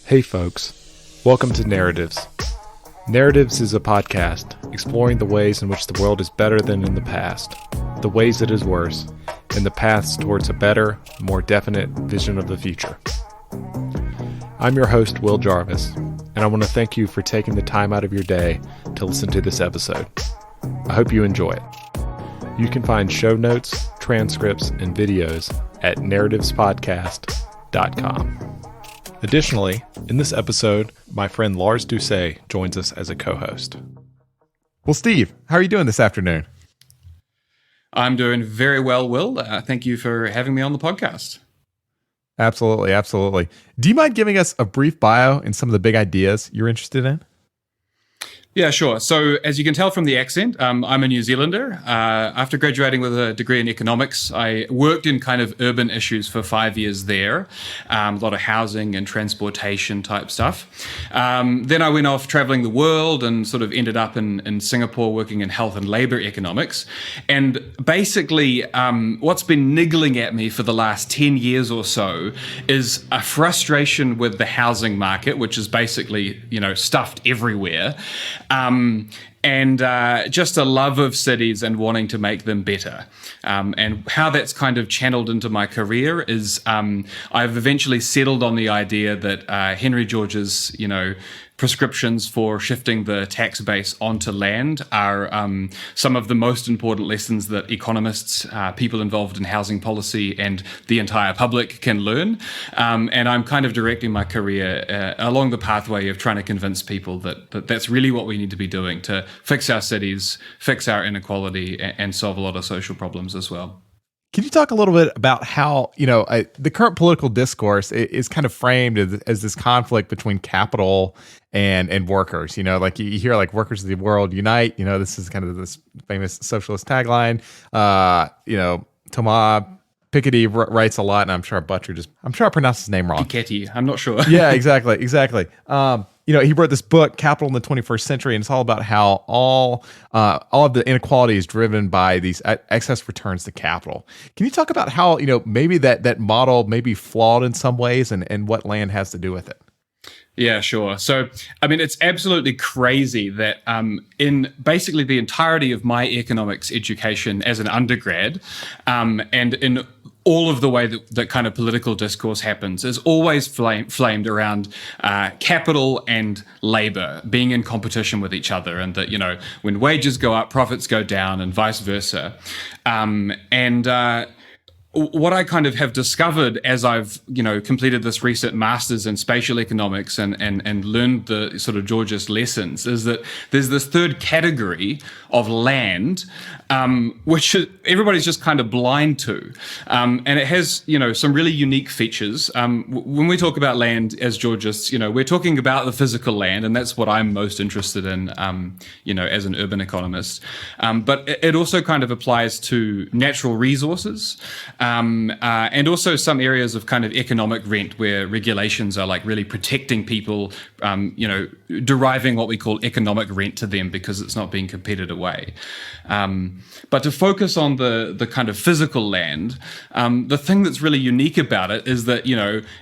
Hey folks, welcome to Narratives. Narratives is a podcast exploring the ways in which the world is better than in the past, the ways it is worse, and the paths towards a better, more definite vision of the future. I'm your host, Will Jarvis, and I want to thank you for taking the time out of your day to listen to this episode. I hope you enjoy it. You can find show notes, transcripts, and videos at narrativespodcast.com. Additionally, in this episode, my friend Lars Doucet joins us as a co-host. Well, Steve, how are you doing this afternoon? I'm doing very well, Will. Thank you for having me on the podcast. Absolutely, absolutely. Do you mind giving us a brief bio and some of the big ideas you're interested in? Yeah, sure. So as you can tell from the accent, I'm a New Zealander. After graduating with a degree in economics, I worked in kind of urban issues for 5 years there, a lot of housing and transportation type stuff. Then I went off traveling the world and sort of ended up in Singapore working in health and labor economics. And basically, what's been niggling at me for the last 10 years or so is a frustration with the housing market, which is basically, stuffed everywhere. And just a love of cities and wanting to make them better. And how that's kind of channeled into my career is I've eventually settled on the idea that Henry George's, prescriptions for shifting the tax base onto land are some of the most important lessons that economists, people involved in housing policy, and the entire public can learn. And I'm kind of directing my career along the pathway of trying to convince people that that's really what we need to be doing to fix our cities, fix our inequality, and solve a lot of social problems as well. Can you talk a little bit about how, the current political discourse is kind of framed as this conflict between capital and workers? Like you hear like workers of the world unite. This is kind of this famous socialist tagline. Thomas Piketty writes a lot, and I'm sure I pronounced his name wrong. Piketty, I'm not sure. Yeah, exactly. He wrote this book, Capital in the 21st Century, and it's all about how all of the inequality is driven by these excess returns to capital. Can you talk about how, maybe that model may be flawed in some ways and what land has to do with it? Yeah, sure. So, it's absolutely crazy that in basically the entirety of my economics education as an undergrad, and in all of the way that kind of political discourse happens is always flamed around capital and labor being in competition with each other, and that, when wages go up, profits go down, and vice versa. What I kind of have discovered as I've, completed this recent master's in spatial economics and learned the sort of Georgist lessons is that there's this third category of land, which everybody's just kind of blind to. And it has, some really unique features. When we talk about land as Georgists, we're talking about the physical land, and that's what I'm most interested in, as an urban economist. But it also kind of applies to natural resources, and also some areas of kind of economic rent where regulations are like really protecting people, deriving what we call economic rent to them because it's not being competed away. But to focus on the kind of physical land, the thing that's really unique about it is that,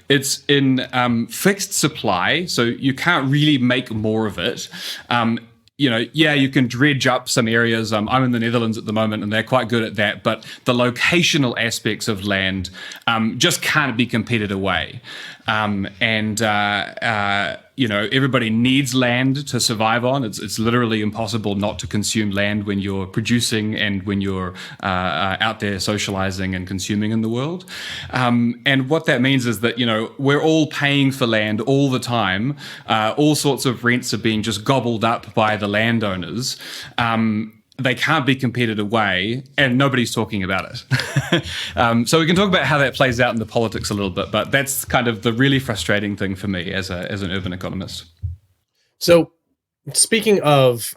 it's in fixed supply, so you can't really make more of it. You can dredge up some areas. I'm in the Netherlands at the moment, and they're quite good at that. But the locational aspects of land just can't be competed away. Everybody needs land to survive on. It's literally impossible not to consume land when you're producing and when you're out there socializing and consuming in the world. And what that means is that, we're all paying for land all the time. All sorts of rents are being just gobbled up by the landowners. They can't be competed away, and nobody's talking about it. So we can talk about how that plays out in the politics a little bit, but that's kind of the really frustrating thing for me as an urban economist. So speaking of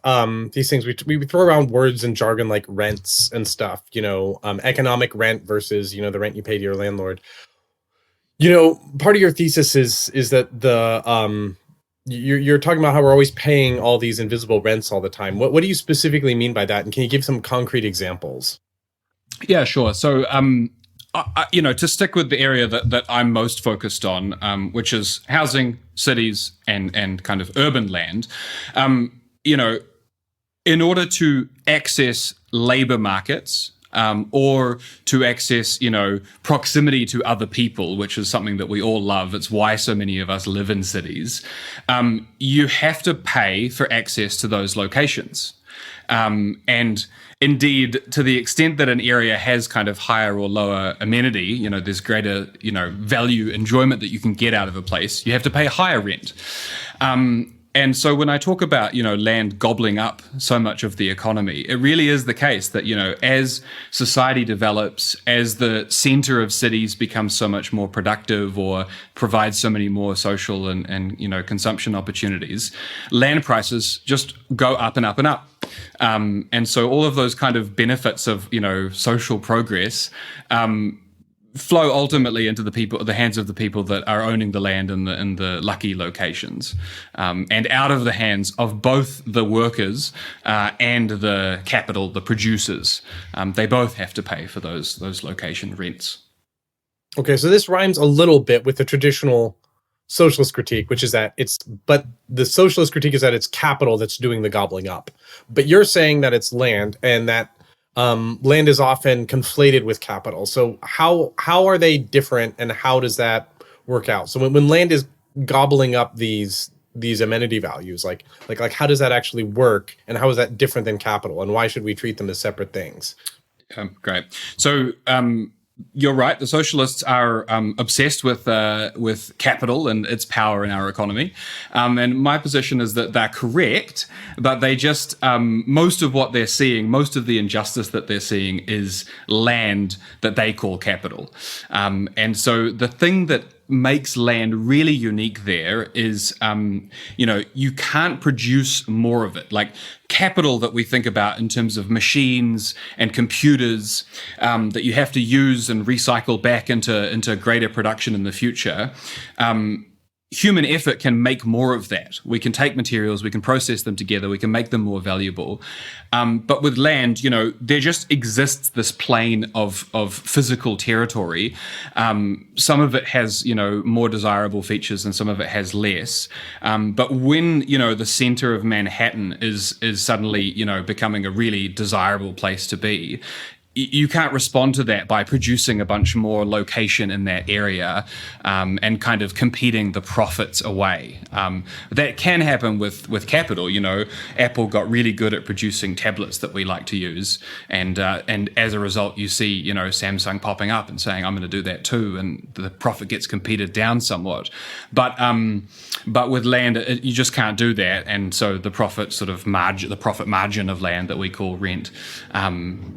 these things, we throw around words and jargon like rents and stuff, economic rent versus, the rent you pay to your landlord. Part of your thesis is that you're talking about how we're always paying all these invisible rents all the time. What do you specifically mean by that? And can you give some concrete examples? Yeah, sure. So to stick with the area that I'm most focused on, which is housing, cities, and kind of urban land, in order to access labor markets, or to access, proximity to other people, which is something that we all love. It's why so many of us live in cities. You have to pay for access to those locations. And indeed, to the extent that an area has kind of higher or lower amenity, there's greater, value, enjoyment that you can get out of a place, you have to pay higher rent. And so when I talk about, land gobbling up so much of the economy, it really is the case that, as society develops, as the center of cities becomes so much more productive or provides so many more social and consumption opportunities, land prices just go up and up and up. And so all of those kind of benefits of, social progress, flow ultimately into the hands of the people that are owning the land in the lucky locations, and out of the hands of both the workers and the capital, the producers. They both have to pay for those location rents. Okay, so this rhymes a little bit with the traditional socialist critique, which is that the socialist critique is that it's capital that's doing the gobbling up. But you're saying that it's land, and that land is often conflated with capital. So how are they different, and how does that work out? So when land is gobbling up these amenity values, like how does that actually work, and how is that different than capital, and why should we treat them as separate things? Great. So you're right. The socialists are obsessed with capital and its power in our economy. And my position is that they're correct, but they just, most of what they're seeing, most of the injustice that they're seeing is land that they call capital. And so the thing that makes land really unique there is, you can't produce more of it. Like capital that we think about in terms of machines and computers that you have to use and recycle back into greater production in the future. Human effort can make more of that. We can take materials, we can process them together, we can make them more valuable. But with land, there just exists this plane of physical territory. Some of it has, more desirable features and some of it has less. But when, the center of Manhattan is suddenly, becoming a really desirable place to be, you can't respond to that by producing a bunch more location in that area and kind of competing the profits away. That can happen with capital. Apple got really good at producing tablets that we like to use, and as a result, you see Samsung popping up and saying, "I'm going to do that too," and the profit gets competed down somewhat. But with land, you just can't do that, and so the profit margin of land that we call rent,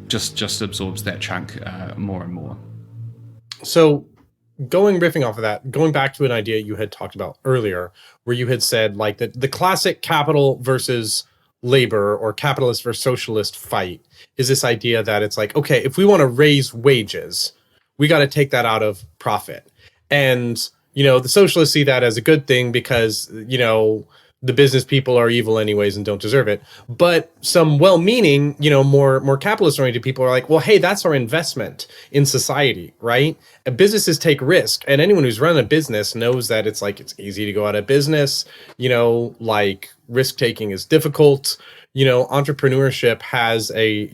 just absorbs that chunk more and more. So riffing off of that, going back to an idea you had talked about earlier, where you had said like the classic capital versus labor or capitalist versus socialist fight is this idea that it's like, okay, if we want to raise wages, we got to take that out of profit. And, the socialists see that as a good thing because, the business people are evil anyways and don't deserve it. But some well-meaning, more capitalist-oriented people are like, well, hey, that's our investment in society, right? And businesses take risk. And anyone who's run a business knows that it's easy to go out of business. Risk-taking is difficult. Entrepreneurship has a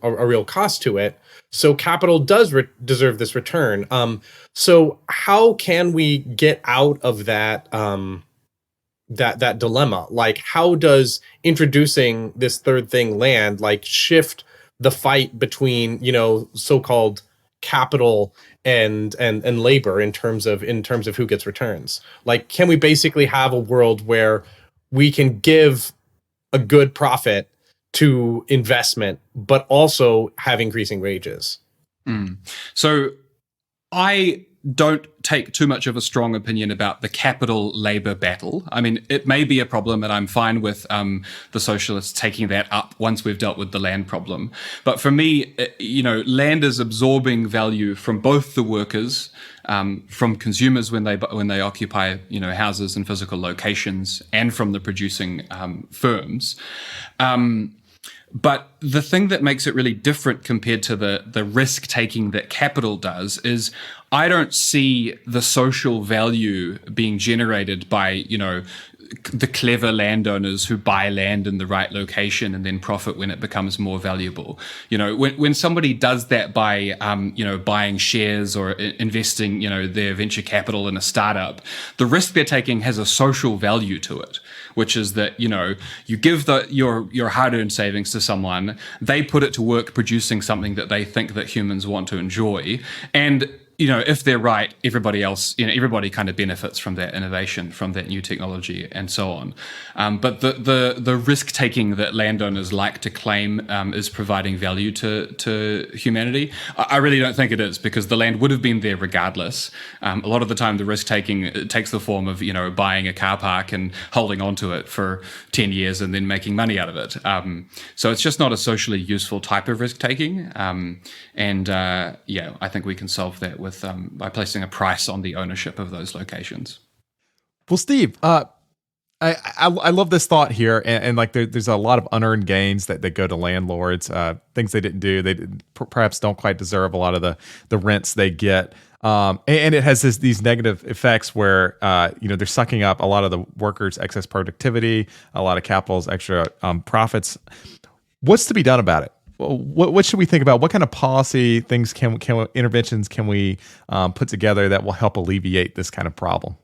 real cost to it. So capital does deserve this return. So how can we get out of that that dilemma? Like, how does introducing this third thing, land, shift the fight between so-called capital and labor in terms of who gets returns? Like, can we basically have a world where we can give a good profit to investment but also have increasing wages? So I don't take too much of a strong opinion about the capital-labor battle. I mean, it may be a problem, and I'm fine with the socialists taking that up once we've dealt with the land problem. But for me, land is absorbing value from both the workers, from consumers when they occupy houses and physical locations, and from the producing firms. But the thing that makes it really different compared to the risk taking that capital does is I don't see the social value being generated by, the clever landowners who buy land in the right location and then profit when it becomes more valuable. When somebody does that by, buying shares or investing, their venture capital in a startup, the risk they're taking has a social value to it, which is that, you give your hard-earned savings to someone, they put it to work producing something that they think that humans want to enjoy. And if they're right, everybody else, everybody kind of benefits from that innovation, from that new technology, and so on. But the risk taking that landowners like to claim is providing value to humanity, I really don't think it is, because the land would have been there regardless. A lot of the time, the risk taking takes the form of buying a car park and holding onto it for 10 years and then making money out of it. So it's just not a socially useful type of risk taking. I think we can solve that with by placing a price on the ownership of those locations. Well, Steve, I love this thought here, and like there's a lot of unearned gains that go to landlords, things they didn't do, they perhaps don't quite deserve a lot of the rents they get, and it has these negative effects where they're sucking up a lot of the workers' excess productivity, a lot of capital's extra profits. What's to be done about it? What should we think about? What kind of policy things interventions can we put together that will help alleviate this kind of problem?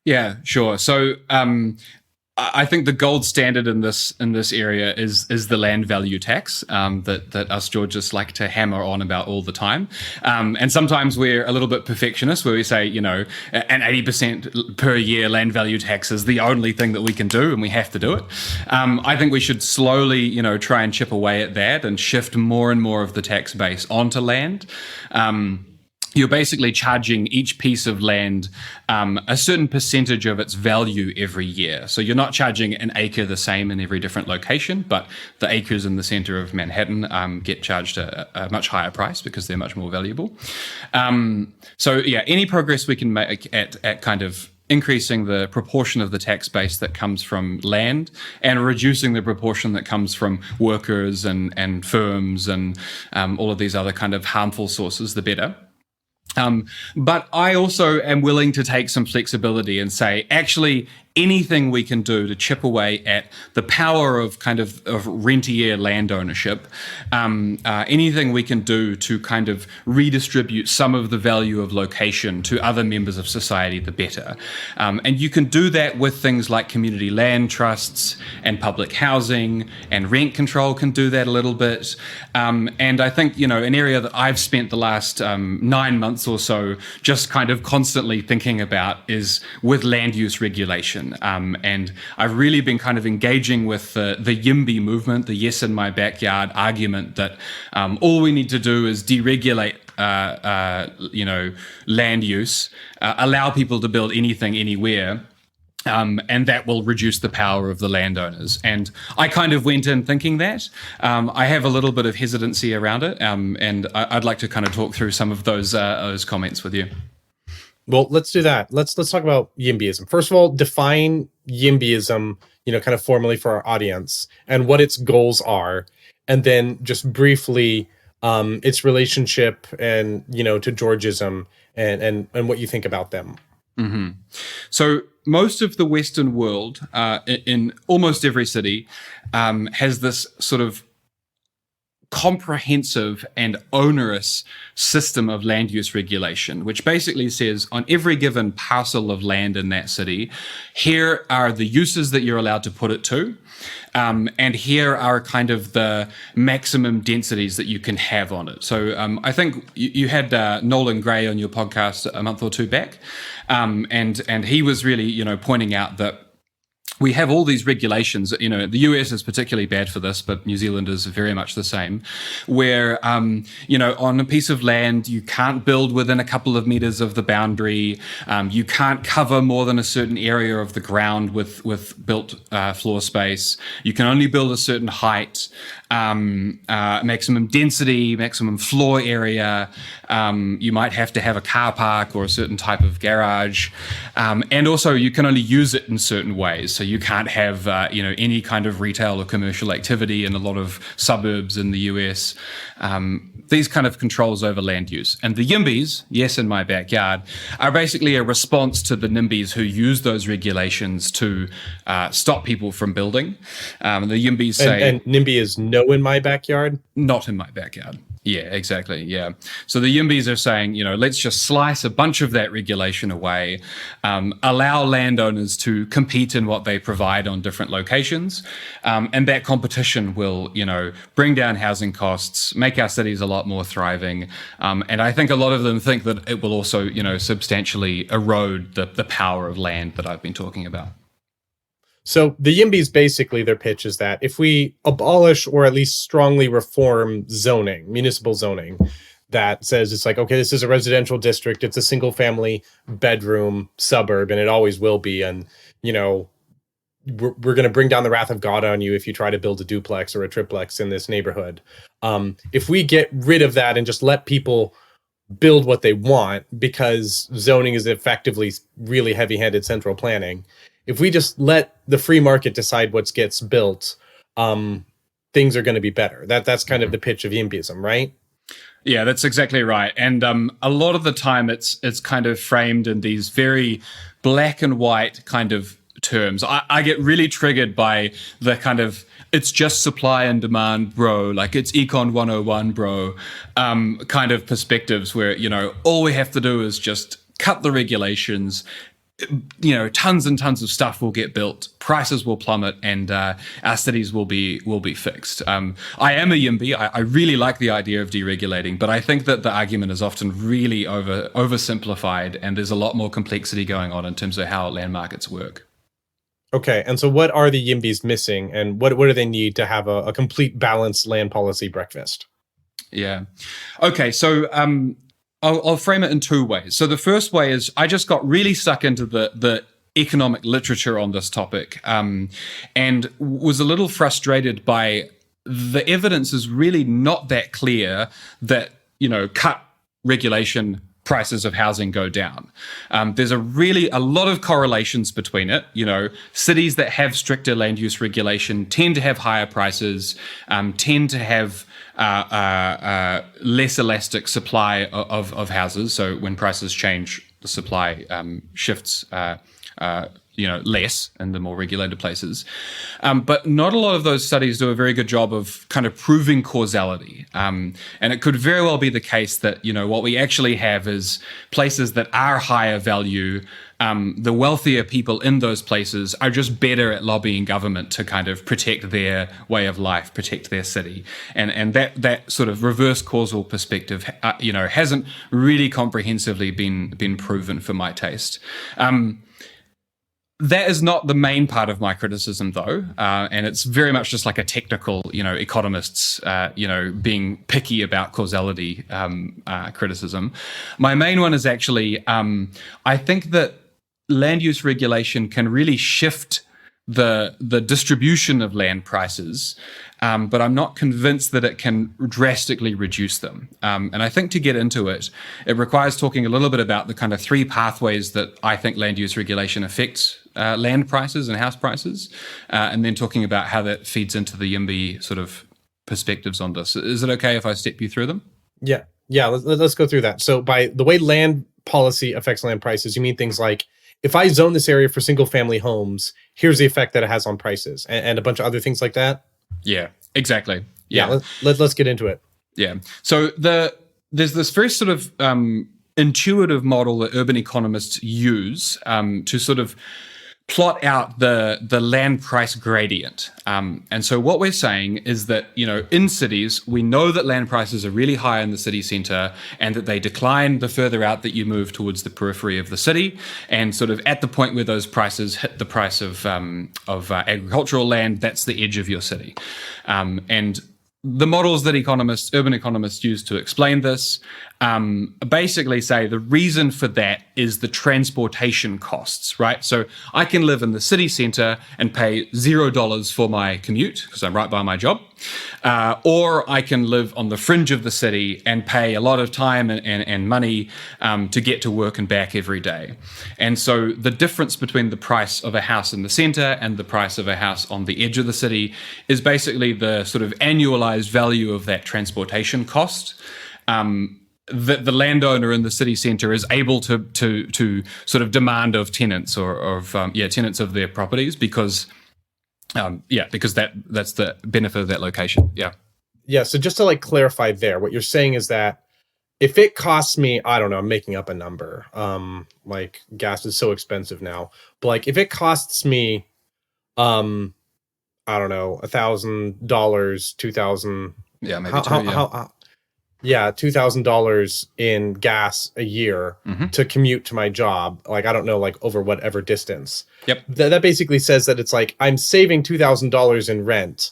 Yeah, sure. So I think the gold standard in this area is the land value tax that us Georgists like to hammer on about all the time. And sometimes we're a little bit perfectionist, where we say, an 80% per year land value tax is the only thing that we can do, and we have to do it. I think we should slowly, try and chip away at that and shift more and more of the tax base onto land. You're basically charging each piece of land a certain percentage of its value every year. So you're not charging an acre the same in every different location, but the acres in the center of Manhattan get charged a much higher price because they're much more valuable. Any progress we can make at kind of increasing the proportion of the tax base that comes from land and reducing the proportion that comes from workers and firms and all of these other kind of harmful sources, the better. But I also am willing to take some flexibility and say, actually, anything we can do to chip away at the power of kind of rentier land ownership, anything we can do to kind of redistribute some of the value of location to other members of society, the better. And you can do that with things like community land trusts and public housing, and rent control can do that a little bit. And I think, an area that I've spent the last 9 months or so just kind of constantly thinking about is with land use regulation. And I've really been kind of engaging with the YIMBY movement, the yes in my backyard argument that all we need to do is deregulate land use, allow people to build anything anywhere. And that will reduce the power of the landowners. And I kind of went in thinking that. I have a little bit of hesitancy around it, and I'd like to kind of talk through some of those comments with you. Well, let's do that. Let's talk about YIMBYism. First of all, define YIMBYism, kind of formally for our audience, and what its goals are, and then just briefly its relationship and to Georgism and what you think about them. Mm-hmm. So most of the Western world, in almost every city, has this sort of comprehensive and onerous system of land use regulation, which basically says on every given parcel of land in that city, here are the uses that you're allowed to put it to. And here are kind of the maximum densities that you can have on it. So I think you had Nolan Gray on your podcast a month or two back, and he was really, pointing out that we have all these regulations. The US is particularly bad for this, but New Zealand is very much the same, where, on a piece of land, you can't build within a couple of meters of the boundary. You can't cover more than a certain area of the ground with built floor space. You can only build a certain height. maximum density, maximum floor area. You might have to have a car park or a certain type of garage. And also you can only use it in certain ways. So you can't have, any kind of retail or commercial activity in a lot of suburbs in the US. These kind of controls over land use. And the YIMBYs, yes, in my backyard, are basically a response to the NIMBYs who use those regulations to stop people from building. The YIMBYs say... And NIMBY is no in my backyard? Not in my backyard. Yeah, exactly. Yeah. So the YIMBYs are saying, let's just slice a bunch of that regulation away, allow landowners to compete in what they provide on different locations. And that competition will, bring down housing costs, make our cities a lot more thriving. And I think a lot of them think that it will also, substantially erode the power of land that I've been talking about. So the YIMBYs, basically their pitch is that if we abolish or at least strongly reform zoning, municipal zoning, that says it's like, okay, this is a residential district, it's a single family bedroom suburb, and it always will be. And, we're going to bring down the wrath of God on you if you try to build a duplex or a triplex in this neighborhood. If we get rid of that and just let people build what they want, because zoning is effectively really heavy-handed central planning, if we just let the free market decide what gets built, things are going to be better. That's kind of the pitch of YIMBYism, right? Yeah, that's exactly right. And a lot of the time it's kind of framed in these very black and white kind of terms. I get really triggered by the kind of, it's just supply and demand, bro, like it's Econ 101, bro, kind of perspectives where, all we have to do is just cut the regulations, tons and tons of stuff will get built, prices will plummet, and our cities will be fixed. I am a YIMBY. I really like the idea of deregulating, but I think that the argument is often really oversimplified, and there's a lot more complexity going on in terms of how land markets work. Okay, and so what are the YIMBYs missing, and what do they need to have a complete balanced land policy breakfast? Yeah. Okay, so I'll frame it in two ways. So the first way is I just got really stuck into the economic literature on this topic, and was a little frustrated by the evidence is really not that clear that, cut regulation, prices of housing go down. There's a lot of correlations between it. Cities that have stricter land use regulation tend to have higher prices, tend to have less elastic supply of houses. So when prices change, the supply shifts less in the more regulated places. But not a lot of those studies do a very good job of kind of proving causality. And it could very well be the case that, what we actually have is places that are higher value. The wealthier people in those places are just better at lobbying government to kind of protect their way of life, protect their city. And that sort of reverse causal perspective, hasn't really comprehensively been proven for my taste. That is not the main part of my criticism, though, and it's very much just like a technical, economists, being picky about causality criticism. My main one is actually, I think that land use regulation can really shift the distribution of land prices, but I'm not convinced that it can drastically reduce them. And I think to get into it, it requires talking a little bit about the kind of three pathways that I think land use regulation affects land prices and house prices, and then talking about how that feeds into the YIMBY sort of perspectives on this. Is it okay if I step you through them? Yeah. Let's go through that. So by the way land policy affects land prices, you mean things like, if I zone this area for single family homes, here's the effect that it has on prices, and a bunch of other things like that. Yeah, exactly. Yeah. Let's get into it. Yeah. So there's this very sort of intuitive model that urban economists use to sort of plot out the land price gradient. And so what we're saying is that, in cities, we know that land prices are really high in the city center and that they decline the further out that you move towards the periphery of the city. And sort of at the point where those prices hit the price of agricultural land, that's the edge of your city. And the models that urban economists use to explain this basically say the reason for that is the transportation costs, right? So I can live in the city center and pay $0 for my commute because I'm right by my job. Or I can live on the fringe of the city and pay a lot of time and money to get to work and back every day. And so the difference between the price of a house in the center and the price of a house on the edge of the city is basically the sort of annualized value of that transportation cost. The landowner in the city center is able to sort of demand of tenants or of tenants of their properties because that's the benefit of that location. Yeah. So just to like clarify there, what you're saying is that if it costs me, I don't know, I'm making up a number. Like gas is so expensive now, but like if it costs me, I don't know, $1,000, $2,000. Yeah, maybe $2,000 in gas a year to commute to my job. Like, I don't know, like over whatever distance. Yep. That basically says that it's like I'm saving $2,000 in rent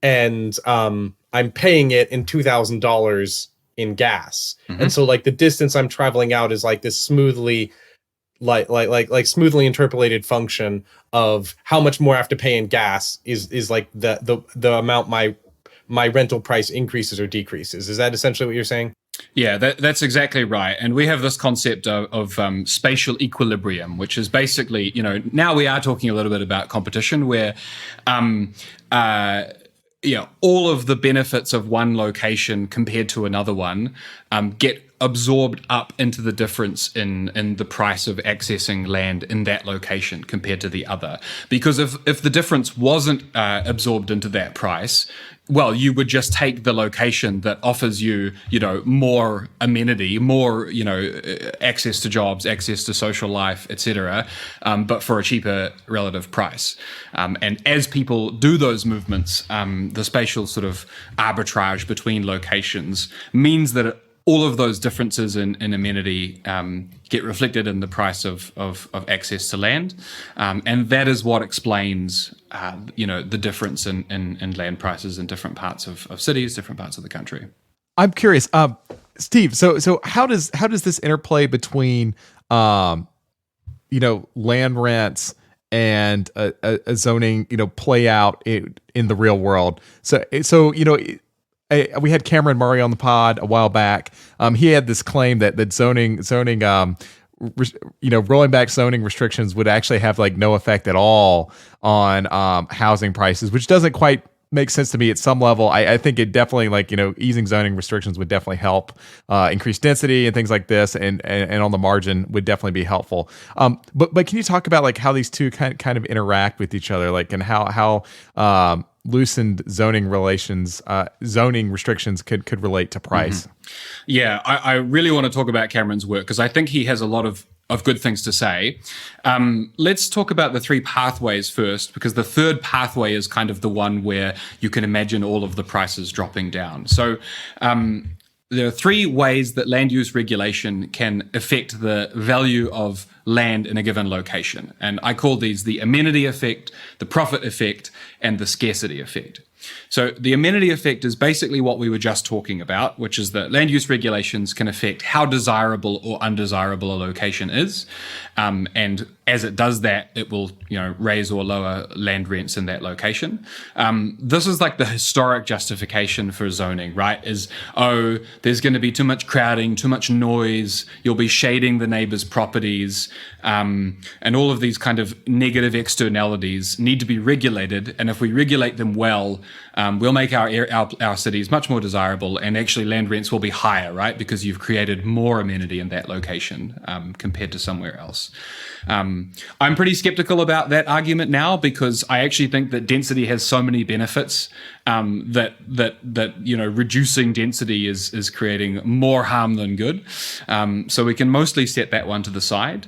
and I'm paying it in $2,000 in gas. And so like the distance I'm traveling out is like this smoothly smoothly interpolated function of how much more I have to pay in gas is like the amount my rental price increases or decreases. Is that essentially what you're saying? Yeah, that's exactly right. And we have this concept of spatial equilibrium, which is basically, now we are talking a little bit about competition where, all of the benefits of one location compared to another one get absorbed up into the difference in the price of accessing land in that location compared to the other. Because if the difference wasn't absorbed into that price, well, you would just take the location that offers you, more amenity, more, access to jobs, access to social life, etc., but for a cheaper relative price. And as people do those movements, the spatial sort of arbitrage between locations means that all of those differences in amenity get reflected in the price of access to land. And that is what explains, the difference in land prices in different parts of cities, different parts of the country. I'm curious, Steve. So how does this interplay between, land rents and a zoning, play out in the real world? We had Cameron Murray on the pod a while back. He had this claim that zoning, rolling back zoning restrictions would actually have like no effect at all on housing prices, which doesn't quite make sense to me at some level. I think it definitely easing zoning restrictions would definitely help increase density and things like this, and on the margin would definitely be helpful. But can you talk about like how these two kind of interact with each other, like, and how loosened zoning restrictions could relate to price? Yeah, I really want to talk about Cameron's work because I think he has a lot of good things to say. Let's talk about the three pathways first, because the third pathway is kind of the one where you can imagine all of the prices dropping down. So there are three ways that land use regulation can affect the value of land in a given location. And I call these the amenity effect, the profit effect, and the scarcity effect. So the amenity effect is basically what we were just talking about, which is that land use regulations can affect how desirable or undesirable a location is. And as it does that, it will, raise or lower land rents in that location. This is like the historic justification for zoning, right? There's going to be too much crowding, too much noise. You'll be shading the neighbors' properties. And all of these kind of negative externalities need to be regulated. And if we regulate them well, we'll make our cities much more desirable, and actually land rents will be higher, right? Because you've created more amenity in that location compared to somewhere else. I'm pretty skeptical about that argument now, because I actually think that density has so many benefits that reducing density is creating more harm than good. So we can mostly set that one to the side.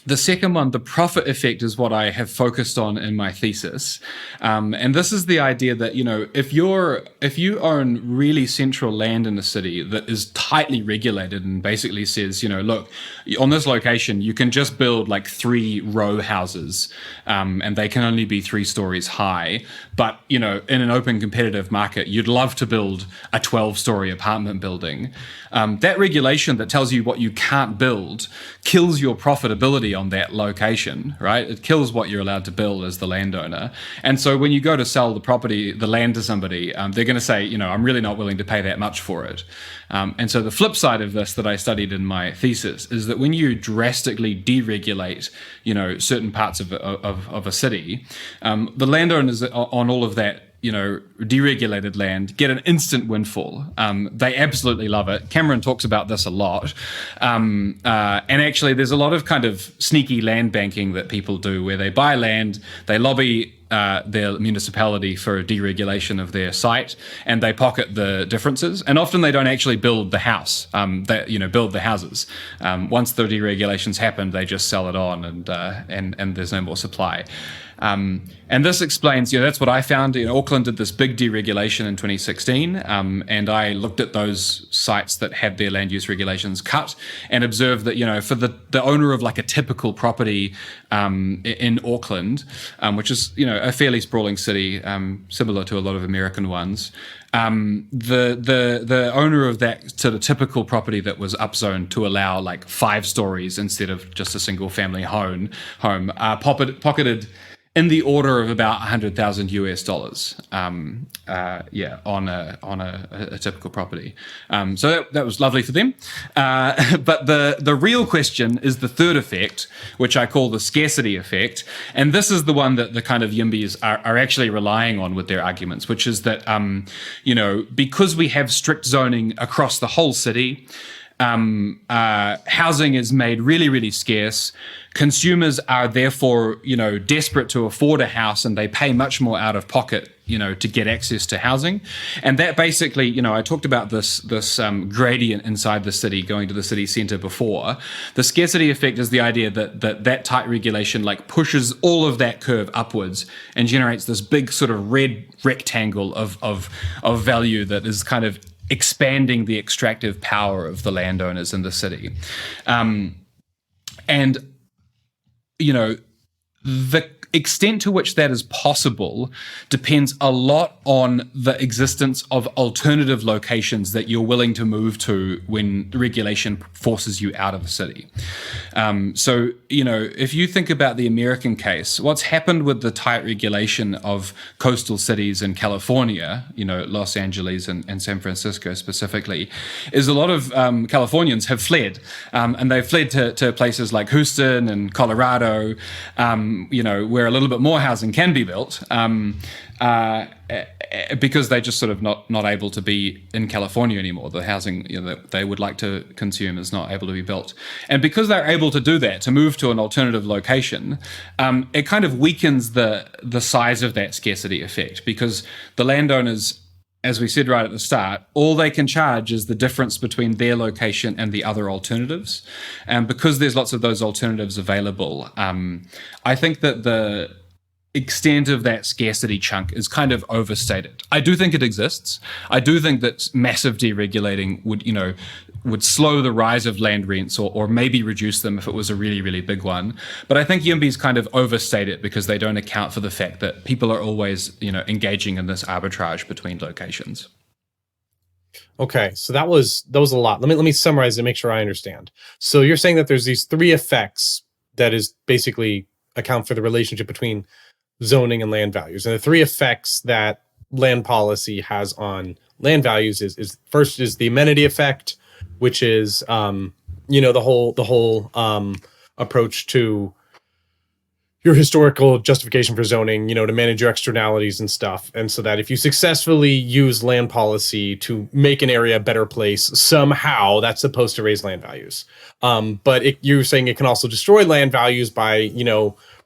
The second one, the profit effect, is what I have focused on in my thesis. And this is the idea that, if you own really central land in a city that is tightly regulated and basically says, look, on this location, you can just build like 3 row houses, and they can only be 3 stories high. But, in an open competitive market, you'd love to build a 12-story apartment building. That regulation that tells you what you can't build kills your profitability on that location, right? It kills what you're allowed to build as the landowner. And so when you go to sell the land to somebody, they're going to say, I'm really not willing to pay that much for it. And so the flip side of this that I studied in my thesis is that when you drastically deregulate, certain parts of a city, the landowners on all of that, deregulated land get an instant windfall. They absolutely love it. Cameron talks about this a lot. And actually, there's a lot of kind of sneaky land banking that people do where they buy land, they lobby their municipality for deregulation of their site, and they pocket the differences. And often they don't actually build the house. Build the houses. Once the deregulations happen, they just sell it on, and there's no more supply. And this explains, that's what I found. Auckland did this big deregulation in 2016, and I looked at those sites that had their land use regulations cut and observed that, for the owner of like a typical property in Auckland, which is, a fairly sprawling city, similar to a lot of American ones, the owner of that sort of typical property that was upzoned to allow like 5 stories instead of just a single family home, pocketed in the order of about $100,000 on a typical property. So that was lovely for them. But the real question is the third effect, which I call the scarcity effect. And this is the one that the kind of YIMBYs are actually relying on with their arguments, which is that, because we have strict zoning across the whole city, housing is made really, really scarce. Consumers are therefore, desperate to afford a house, and they pay much more out of pocket, to get access to housing. And that basically, I talked about this gradient inside the city going to the city center before. The scarcity effect is the idea that tight regulation like pushes all of that curve upwards and generates this big sort of red rectangle of value that is kind of expanding the extractive power of the landowners in the city. The extent to which that is possible depends a lot on the existence of alternative locations that you're willing to move to when regulation forces you out of the city. So, if you think about the American case, what's happened with the tight regulation of coastal cities in California, Los Angeles and San Francisco specifically, is a lot of Californians have fled, and they've fled to places like Houston and Colorado, where a little bit more housing can be built, because they're just sort of not able to be in California anymore. The housing that they would like to consume is not able to be built. And because they're able to do that, to move to an alternative location, it kind of weakens the size of that scarcity effect, because the landowners, as we said right at the start, all they can charge is the difference between their location and the other alternatives. And because there's lots of those alternatives available, I think that the extent of that scarcity chunk is kind of overstated. I do think it exists. I do think that massive deregulating would slow the rise of land rents or maybe reduce them if it was a really, really big one. But I think YIMBYs kind of overstate it because they don't account for the fact that people are always, engaging in this arbitrage between locations. Okay, so that was a lot. Let me summarize and make sure I understand. So you're saying that there's these 3 effects that is basically account for the relationship between zoning and land values. And the 3 effects that land policy has on land values is first is the amenity effect, which is the whole approach to your historical justification for zoning, to manage your externalities and stuff. And so that if you successfully use land policy to make an area a better place, somehow that's supposed to raise land values. But you're saying it can also destroy land values by,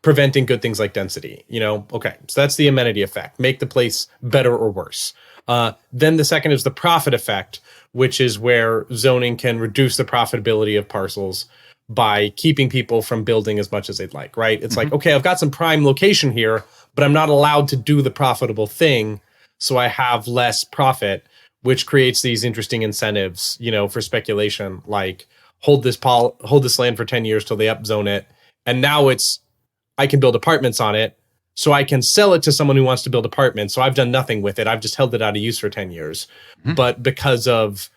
preventing good things like density, Okay, so that's the amenity effect, make the place better or worse. Then the second is the profit effect, which is where zoning can reduce the profitability of parcels by keeping people from building as much as they'd like, right? It's like, okay, I've got some prime location here, but I'm not allowed to do the profitable thing, so I have less profit, which creates these interesting incentives, for speculation, like hold this land for 10 years till they upzone it, and now I can build apartments on it, so I can sell it to someone who wants to build apartments. So I've done nothing with it. I've just held it out of use for 10 years. But because of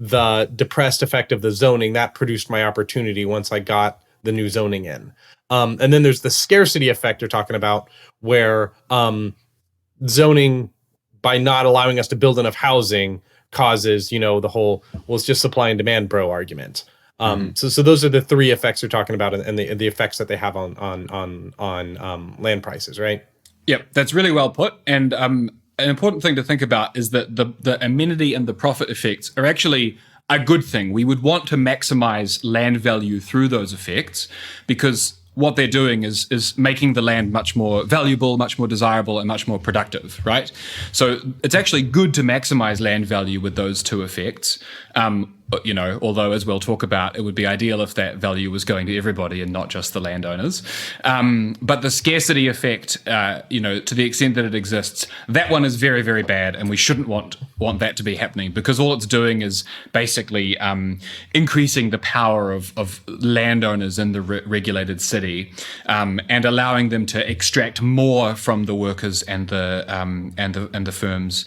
the depressed effect of the zoning, that produced my opportunity once I got the new zoning in. And then there's the scarcity effect you're talking about, where zoning, by not allowing us to build enough housing, causes, the whole, well, it's just supply and demand, bro, argument. So those are the three effects you're talking about, and the effects that they have on land prices, right? Yep, that's really well put. And an important thing to think about is that the amenity and the profit effects are actually a good thing. We would want to maximize land value through those effects, because what they're doing is making the land much more valuable, much more desirable, and much more productive, right? So it's actually good to maximize land value with those two effects. Although, as we'll talk about, it would be ideal if that value was going to everybody and not just the landowners. But the scarcity effect, to the extent that it exists, that one is very, very bad, and we shouldn't want that to be happening, because all it's doing is basically increasing the power of landowners in the regulated city, and allowing them to extract more from the workers and the firms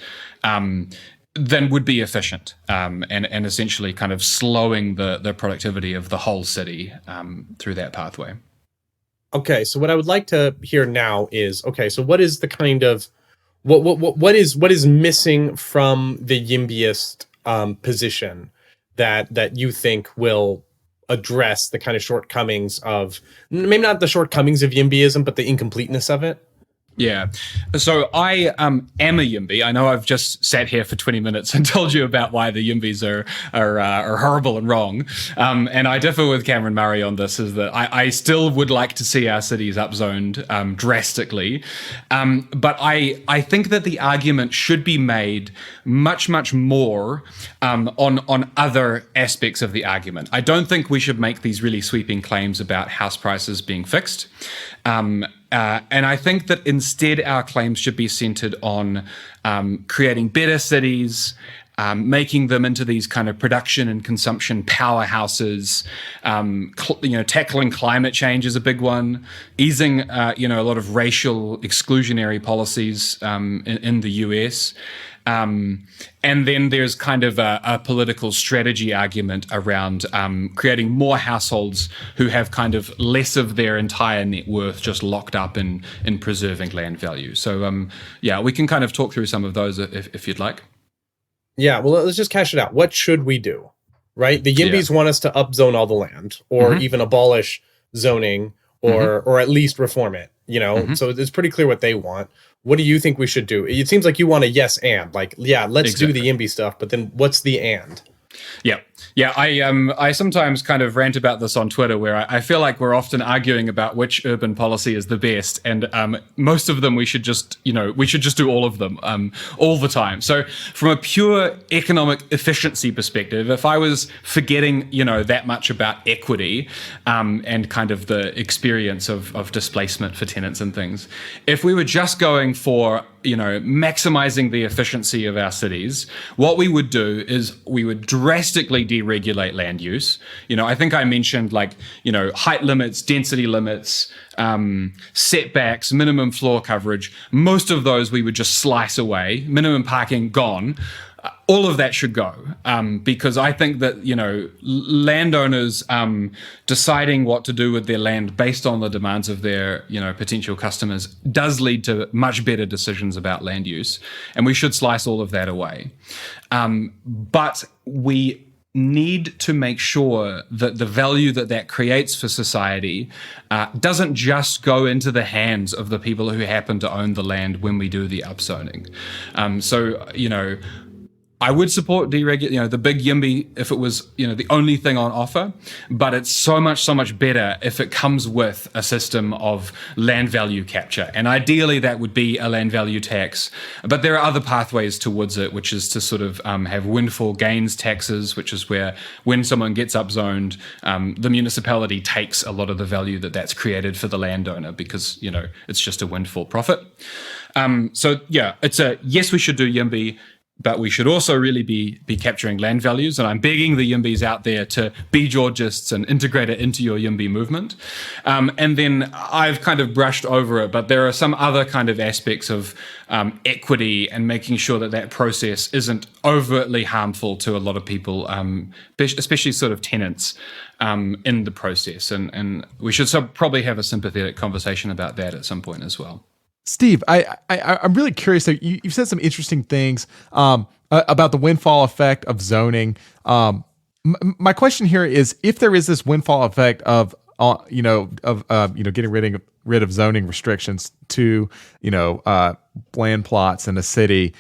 than would be efficient, and essentially kind of slowing the productivity of the whole city through that pathway. Okay, so what I would like to hear now is, okay, so what is the kind of what is missing from the YIMBYist position that you think will address the kind of shortcomings of, maybe not the shortcomings of YIMBYism, but the incompleteness of it? Yeah. So I am a YIMBY. I know I've just sat here for 20 minutes and told you about why the YIMBYs are horrible and wrong. And I differ with Cameron Murray on this, is that I still would like to see our cities upzoned drastically. But I think that the argument should be made much, much more on other aspects of the argument. I don't think we should make these really sweeping claims about house prices being fixed. And I think that instead our claims should be centered on creating better cities, making them into these kind of production and consumption powerhouses. Tackling climate change is a big one. Easing, a lot of racial exclusionary policies in the US. And then there's kind of a political strategy argument around creating more households who have kind of less of their entire net worth just locked up in preserving land value. So, we can kind of talk through some of those if you'd like. Yeah, well, let's just cash it out. What should we do, right? The YIMBYs want us to upzone all the land, or even abolish zoning, or at least reform it, So it's pretty clear what they want. What do you think we should do? It seems like you want a yes and, like, yeah, let's do the YIMBY stuff, but then what's the and? Yeah. I sometimes kind of rant about this on Twitter, where I feel like we're often arguing about which urban policy is the best, and most of them we should just do all of them all the time. So from a pure economic efficiency perspective, if I was forgetting that much about equity and kind of the experience of displacement for tenants and things, if we were just going for maximizing the efficiency of our cities, what we would do is we would drastically deregulate land use. I think I mentioned height limits, density limits, setbacks, minimum floor coverage. Most of those we would just slice away. Minimum parking gone. All of that should go, because I think that, landowners deciding what to do with their land based on the demands of their, potential customers does lead to much better decisions about land use, and we should slice all of that away. But we need to make sure that the value that creates for society doesn't just go into the hands of the people who happen to own the land when we do the upzoning. I would support the big YIMBY if it was, the only thing on offer, but it's so much better if it comes with a system of land value capture. And ideally that would be a land value tax, but there are other pathways towards it, which is to sort of have windfall gains taxes, which is where when someone gets upzoned, the municipality takes a lot of the value that's created for the landowner because, it's just a windfall profit. So yeah, it's yes, we should do YIMBY, but we should also really be capturing land values. And I'm begging the YIMBYs out there to be Georgists and integrate it into your YIMBY movement. And then I've kind of brushed over it, but there are some other kind of aspects of equity and making sure that process isn't overtly harmful to a lot of people, especially sort of tenants in the process. And we should probably have a sympathetic conversation about that at some point as well. Steve, I'm really curious. So you've said some interesting things about the windfall effect of zoning. My question here is, if there is this windfall effect of getting rid of zoning restrictions to land plots in a city,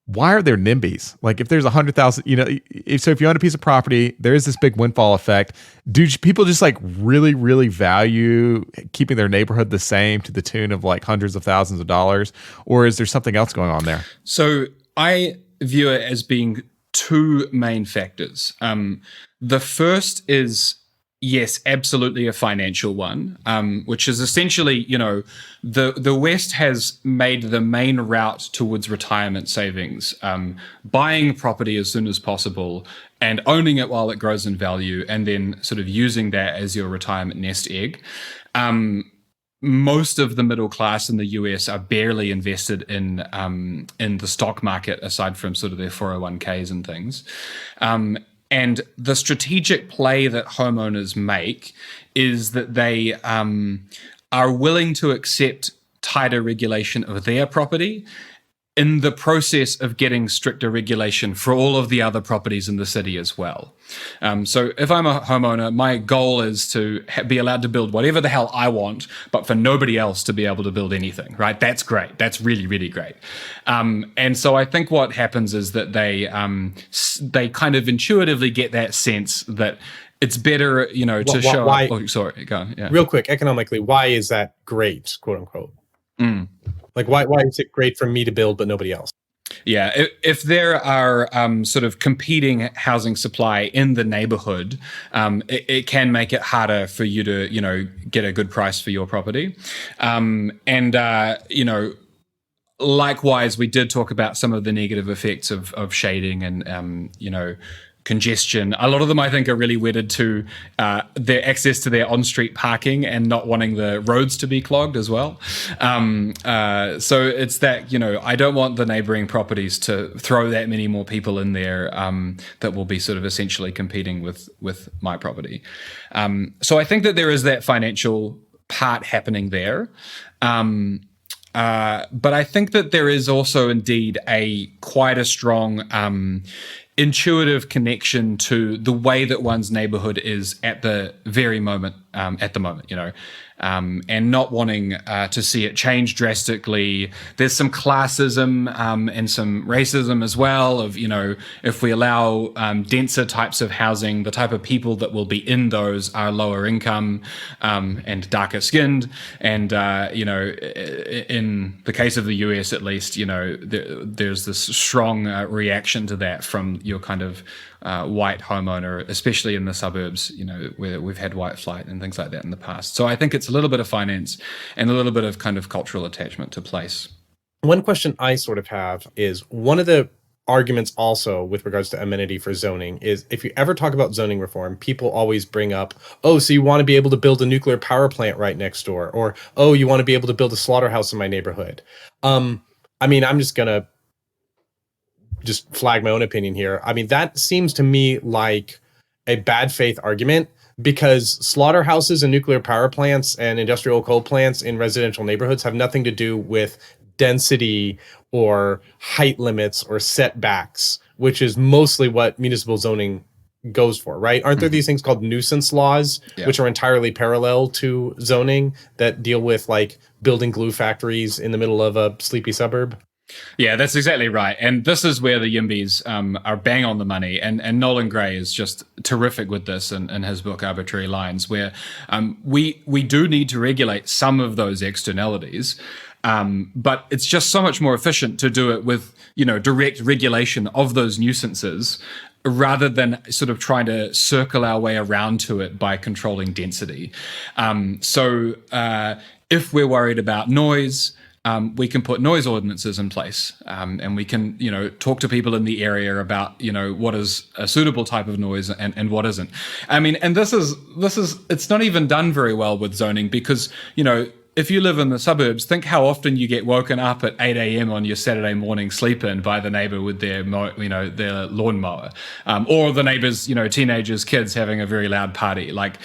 why are there NIMBYs? Like if there's 100,000, if you own a piece of property, there is this big windfall effect. Do people just like really, really value keeping their neighborhood the same to the tune of like hundreds of thousands of dollars? Or is there something else going on there? So I view it as being two main factors. The first is, yes, absolutely a financial one, which is essentially, the West has made the main route towards retirement savings, buying property as soon as possible and owning it while it grows in value, and then sort of using that as your retirement nest egg. Most of the middle class in the US are barely invested in the stock market, aside from sort of their 401ks and things. And the strategic play that homeowners make is that they are willing to accept tighter regulation of their property in the process of getting stricter regulation for all of the other properties in the city as well. So if I'm a homeowner, my goal is to be allowed to build whatever the hell I want, but for nobody else to be able to build anything, right? That's great. That's really, really great. And so I think what happens is that they kind of intuitively get that sense that it's better, to show why, up. Oh, sorry, go on. Yeah. Real quick, economically, why is that great, quote unquote? Like, why is it great for me to build but nobody else? Yeah, if there are sort of competing housing supply in the neighborhood, it can make it harder for you to, get a good price for your property. Likewise, we did talk about some of the negative effects of shading and, congestion. A lot of them, I think, are really wedded to their access to their on-street parking and not wanting the roads to be clogged as well. So it's that, I don't want the neighboring properties to throw that many more people in there that will be sort of essentially competing with my property. So I think that there is that financial part happening there. But I think that there is also indeed quite a strong intuitive connection to the way that one's neighborhood is at the very moment, and not wanting to see it change drastically. There's some classism and some racism as well of, if we allow denser types of housing, the type of people that will be in those are lower income and darker skinned. And, in the case of the US, at least, there's this strong reaction to that from your kind of white homeowner, especially in the suburbs, where we've had white flight and things like that in the past. So I think it's a little bit of finance and a little bit of kind of cultural attachment to place. One question I sort of have is, one of the arguments also with regards to amenity for zoning is, if you ever talk about zoning reform, people always bring up, oh, so you want to be able to build a nuclear power plant right next door, or, oh, you want to be able to build a slaughterhouse in my neighborhood. I'm just going to flag my own opinion here. That seems to me like a bad faith argument, because slaughterhouses and nuclear power plants and industrial coal plants in residential neighborhoods have nothing to do with density or height limits or setbacks, which is mostly what municipal zoning goes for, right? Aren't there these things called nuisance laws, which are entirely parallel to zoning, that deal with like building glue factories in the middle of a sleepy suburb? Yeah, that's exactly right. And this is where the Yimbys are bang on the money. And Nolan Gray is just terrific with this in his book, Arbitrary Lines, where we do need to regulate some of those externalities. But it's just so much more efficient to do it with, direct regulation of those nuisances rather than sort of trying to circle our way around to it by controlling density. So if we're worried about noise, we can put noise ordinances in place, and we can, talk to people in the area about, what is a suitable type of noise and what isn't. I mean, and this is it's not even done very well with zoning because, if you live in the suburbs, think how often you get woken up at 8 a.m. on your Saturday morning sleep-in by the neighbor with their, their lawnmower, or the neighbors, teenagers, kids having a very loud party. Like,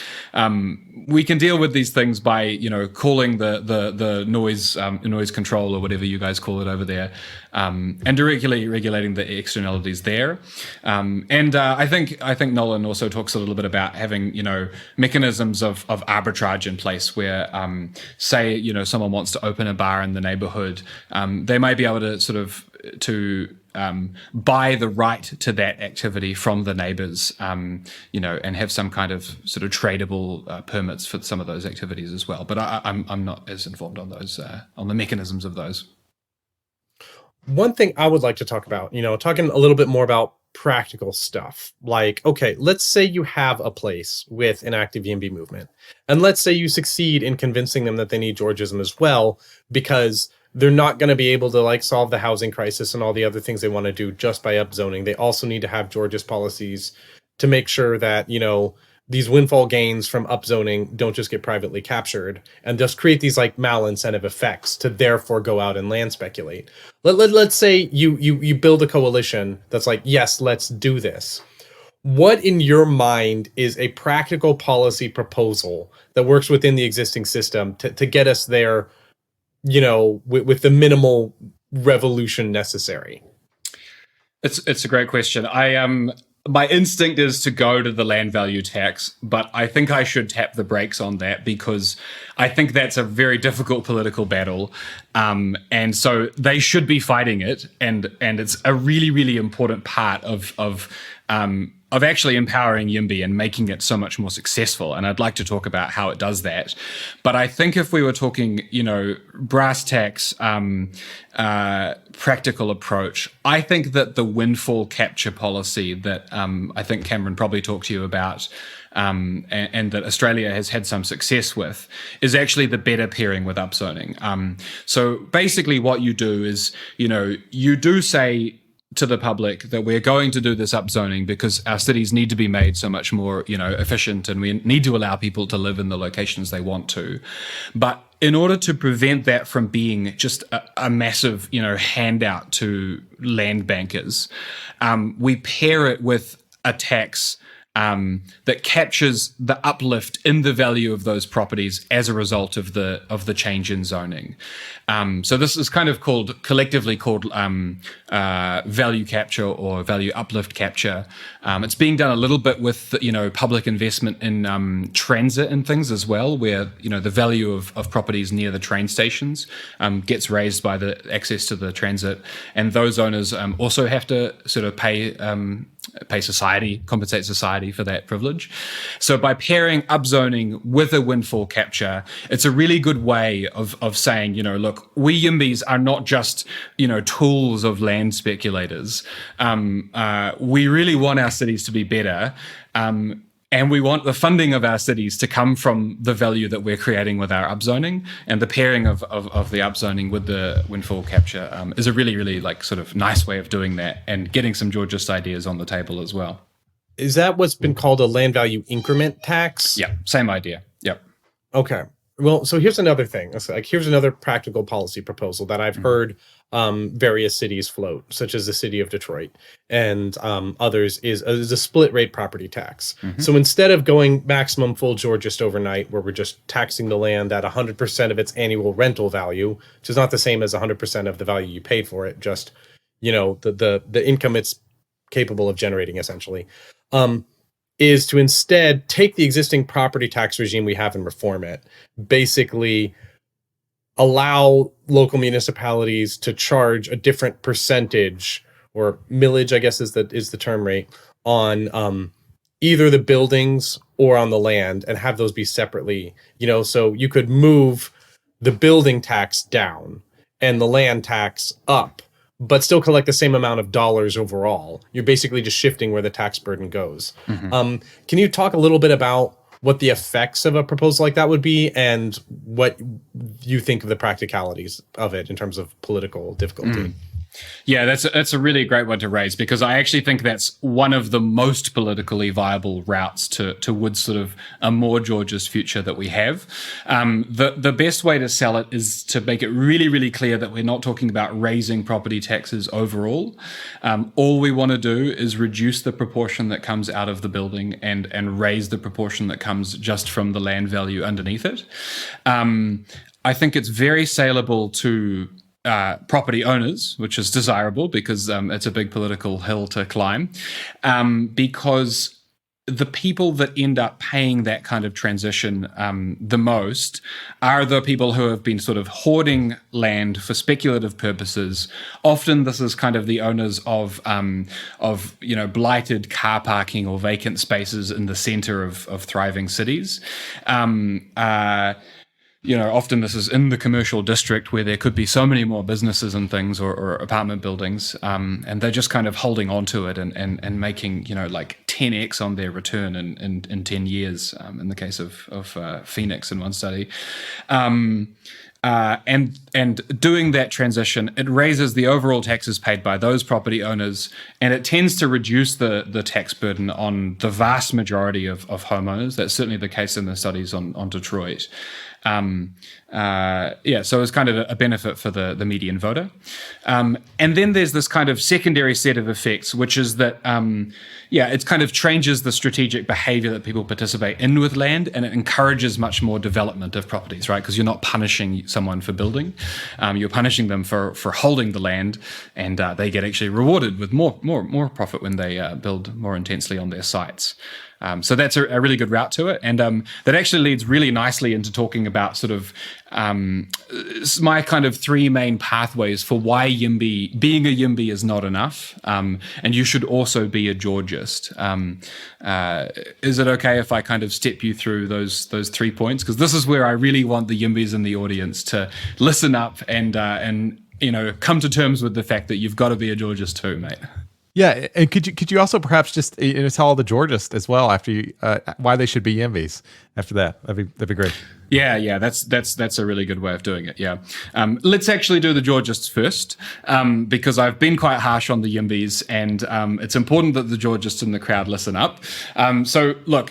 we can deal with these things by, calling the noise control or whatever you guys call it over there, and directly regulating the externalities there. I think Nolan also talks a little bit about having, mechanisms of arbitrage in place where, say, someone wants to open a bar in the neighborhood, they might be able to sort of buy the right to that activity from the neighbors, and have some kind of sort of tradable permits for some of those activities as well. But I'm not as informed on those, on the mechanisms of those. One thing I would like to talk about, talking a little bit more about practical stuff. Like, okay, let's say you have a place with an active YIMBY movement, and let's say you succeed in convincing them that they need Georgism as well, because they're not going to be able to solve the housing crisis and all the other things they want to do just by upzoning. They also need to have Georgist policies to make sure that, these windfall gains from upzoning don't just get privately captured and just create these malincentive effects to therefore go out and land speculate. Let's say you build a coalition that's like, yes, let's do this. What in your mind is a practical policy proposal that works within the existing system to get us there, with the minimal revolution necessary? It's a great question. My instinct is to go to the land value tax, but I think I should tap the brakes on that because I think that's a very difficult political battle. And so they should be fighting it. And it's a really, really important part of actually empowering YIMBY and making it so much more successful. And I'd like to talk about how it does that. But I think if we were talking, brass tacks, practical approach, I think that the windfall capture policy that I think Cameron probably talked to you about, and that Australia has had some success with, is actually the better pairing with upzoning. So basically what you do is, you do say to the public that we're going to do this upzoning because our cities need to be made so much more, efficient, and we need to allow people to live in the locations they want to. But in order to prevent that from being just a massive, handout to land bankers, we pair it with a tax that captures the uplift in the value of those properties as a result of the change in zoning. So this is kind of collectively called value capture or value uplift capture. It's being done a little bit with public investment in transit and things as well, where the value of properties near the train stations gets raised by the access to the transit, and those owners also have to sort of compensate society for that privilege. So by pairing upzoning with a windfall capture, it's a really good way of saying, look, we YIMBYs are not just, tools of land speculators. We really want our cities to be better. And we want the funding of our cities to come from the value that we're creating with our upzoning, and the pairing of the upzoning with the windfall capture is a really, really sort of nice way of doing that and getting some Georgist ideas on the table as well. Is that what's been called a land value increment tax? Yeah, same idea. Yep. Okay. Well, so here's another thing. Here's another practical policy proposal that I've heard various cities float, such as the city of Detroit and others, is a split rate property tax. So instead of going maximum full Georgist overnight, where we're just taxing the land at 100% of its annual rental value, which is not the same as 100% of the value you paid for it, just the income it's capable of generating, essentially, is to instead take the existing property tax regime we have and reform it. Basically, allow local municipalities to charge a different percentage, or millage, I guess is the term rate, on either the buildings or on the land, and have those be separately, so you could move the building tax down and the land tax up, but still collect the same amount of dollars overall. You're basically just shifting where the tax burden goes. Can you talk a little bit about what the effects of a proposal like that would be, and what you think of the practicalities of it in terms of political difficulty? Yeah, that's a really great one to raise, because I actually think that's one of the most politically viable routes towards sort of a more Georgist future that we have. The best way to sell it is to make it really, really clear that we're not talking about raising property taxes overall. All we want to do is reduce the proportion that comes out of the building and raise the proportion that comes just from the land value underneath it. I think it's very saleable to property owners, which is desirable because it's a big political hill to climb, because the people that end up paying that kind of transition the most are the people who have been sort of hoarding land for speculative purposes. Often this is kind of the owners of blighted car parking or vacant spaces in the center of thriving cities. Often this is in the commercial district where there could be so many more businesses and things, or apartment buildings, and they're just kind of holding on to it and making, like 10x on their return in 10 years, in the case of Phoenix in one study. And doing that transition, it raises the overall taxes paid by those property owners, and it tends to reduce the tax burden on the vast majority of homeowners. That's certainly the case in the studies on Detroit. So it's kind of a benefit for the median voter. And then there's this kind of secondary set of effects, which is that, it kind of changes the strategic behavior that people participate in with land, and it encourages much more development of properties, right? Because you're not punishing someone for building. You're punishing them for holding the land, and they get actually rewarded with more profit when they build more intensely on their sites. So that's a really good route to it. And that actually leads really nicely into talking about sort of my kind of three main pathways for why being a YIMBY is not enough. And you should also be a Georgist. Is it okay if I kind of step you through those 3 points? Because this is where I really want the YIMBYs in the audience to listen up and come to terms with the fact that you've got to be a Georgist too, mate. Yeah, and could you also perhaps just tell the Georgists as well after you why they should be YIMBYs after that? That'd be great. Yeah, that's a really good way of doing it. Yeah, let's actually do the Georgists first, because I've been quite harsh on the YIMBYs, and it's important that the Georgists in the crowd listen up. So look.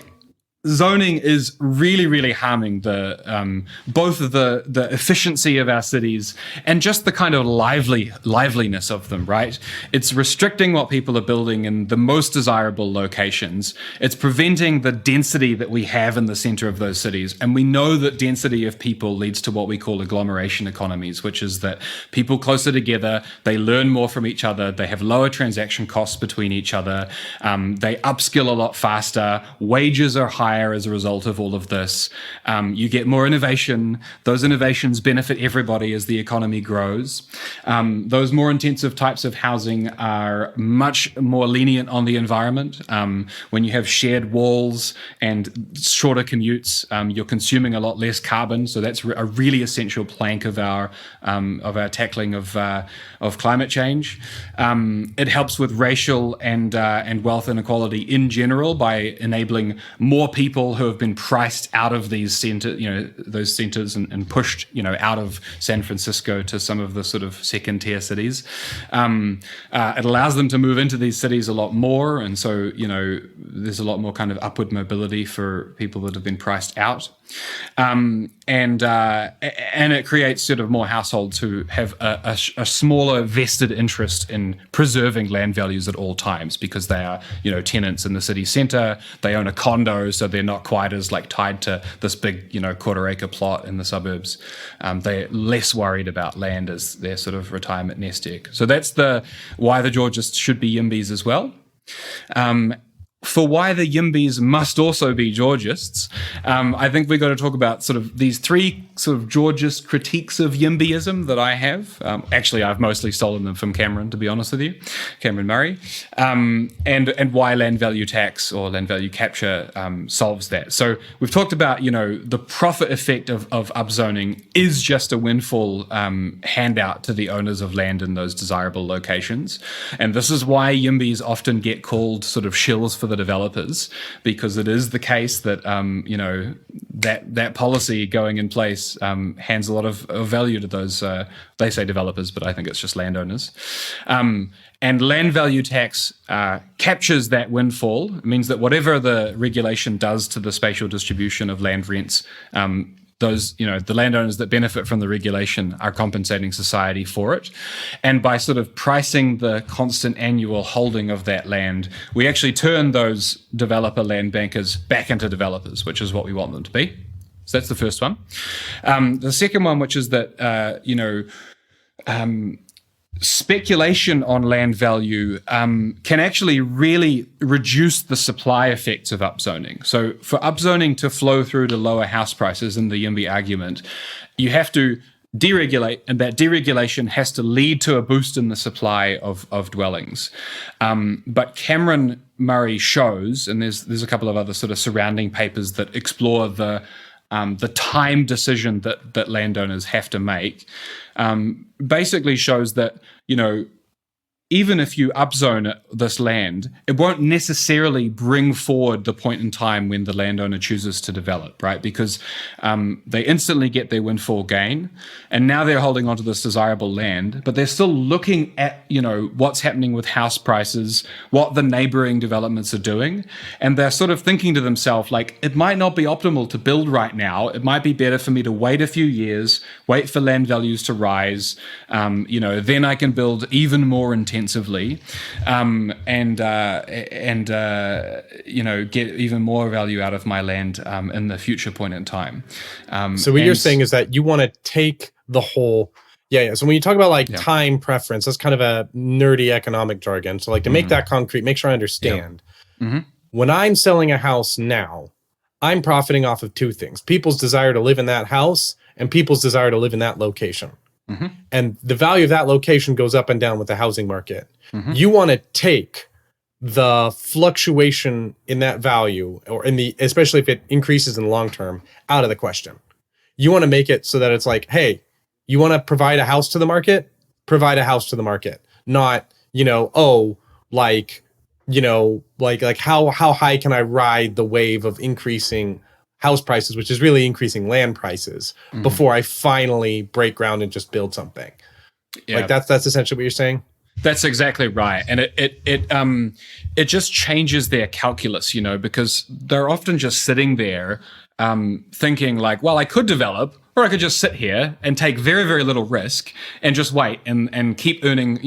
Zoning is really, really harming both the efficiency of our cities and just the kind of liveliness of them, right? It's restricting what people are building in the most desirable locations. It's preventing the density that we have in the center of those cities. And we know that density of people leads to what we call agglomeration economies, which is that people closer together, they learn more from each other, they have lower transaction costs between each other, they upskill a lot faster, wages are higher as a result of all of this. You get more innovation. Those innovations benefit everybody as the economy grows. Those more intensive types of housing are much more lenient on the environment. When you have shared walls and shorter commutes, you're consuming a lot less carbon. So that's a really essential plank of our tackling of climate change. It helps with racial and wealth inequality in general by enabling more people who have been priced out of these those centers and pushed, out of San Francisco to some of the sort of second tier cities. It allows them to move into these cities a lot more. And so, there's a lot more kind of upward mobility for people that have been priced out. And it creates sort of more households who have a smaller vested interest in preserving land values at all times, because they are, tenants in the city center. They own a condo, so they're not quite as tied to this big, quarter acre plot in the suburbs. They're less worried about land as their sort of retirement nest egg. So that's why the Georgists should be YIMBYs as well. for why the Yimbys must also be Georgists, I think we've got to talk about sort of these three sort of Georgist critiques of Yimbyism that I have. Actually, I've mostly stolen them from Cameron, to be honest with you, Cameron Murray, and why land value tax or land value capture solves that. So we've talked about, the profit effect of upzoning is just a windfall handout to the owners of land in those desirable locations. And this is why Yimbys often get called sort of shills for the developers, because it is the case that that policy going in place hands a lot of value to those they say developers, but I think it's just landowners. And land value tax captures that windfall. It means that whatever the regulation does to the spatial distribution of land rents, the landowners that benefit from the regulation are compensating society for it. And by sort of pricing the constant annual holding of that land, we actually turn those developer land bankers back into developers, which is what we want them to be. So that's the first one. The second one, which is that, speculation on land value can actually really reduce the supply effects of upzoning. So for upzoning to flow through to lower house prices in the Yimby argument, you have to deregulate, and that deregulation has to lead to a boost in the supply of dwellings. But Cameron Murray shows, and there's a couple of other sort of surrounding papers that explore the time decision that landowners have to make, basically shows that, even if you upzone this land, it won't necessarily bring forward the point in time when the landowner chooses to develop, right? Because they instantly get their windfall gain, and now they're holding onto this desirable land, but they're still looking at, what's happening with house prices, what the neighboring developments are doing, and they're sort of thinking to themselves, like, it might not be optimal to build right now. It might be better for me to wait a few years, wait for land values to rise, then I can build even more intensively, and get even more value out of my land in the future point in time. So what you're saying is that you want to take the whole, So when you talk about time preference, that's kind of a nerdy economic jargon. So to make that concrete, make sure I understand. When I'm selling a house now, I'm profiting off of two things: people's desire to live in that house and people's desire to live in that location. And the value of that location goes up and down with the housing market. You want to take the fluctuation in that value, or especially if it increases in the long term, out of the question. You want to make it so that it's like, hey, you want to provide a house to the market? Provide a house to the market. Not, how high can I ride the wave of increasing house prices, which is really increasing land prices, before I finally break ground and just build something. That's essentially what you're saying. That's exactly right. And it just changes their calculus, because they're often just sitting there thinking like, well, I could develop, or I could just sit here and take very, very little risk and just wait and keep earning,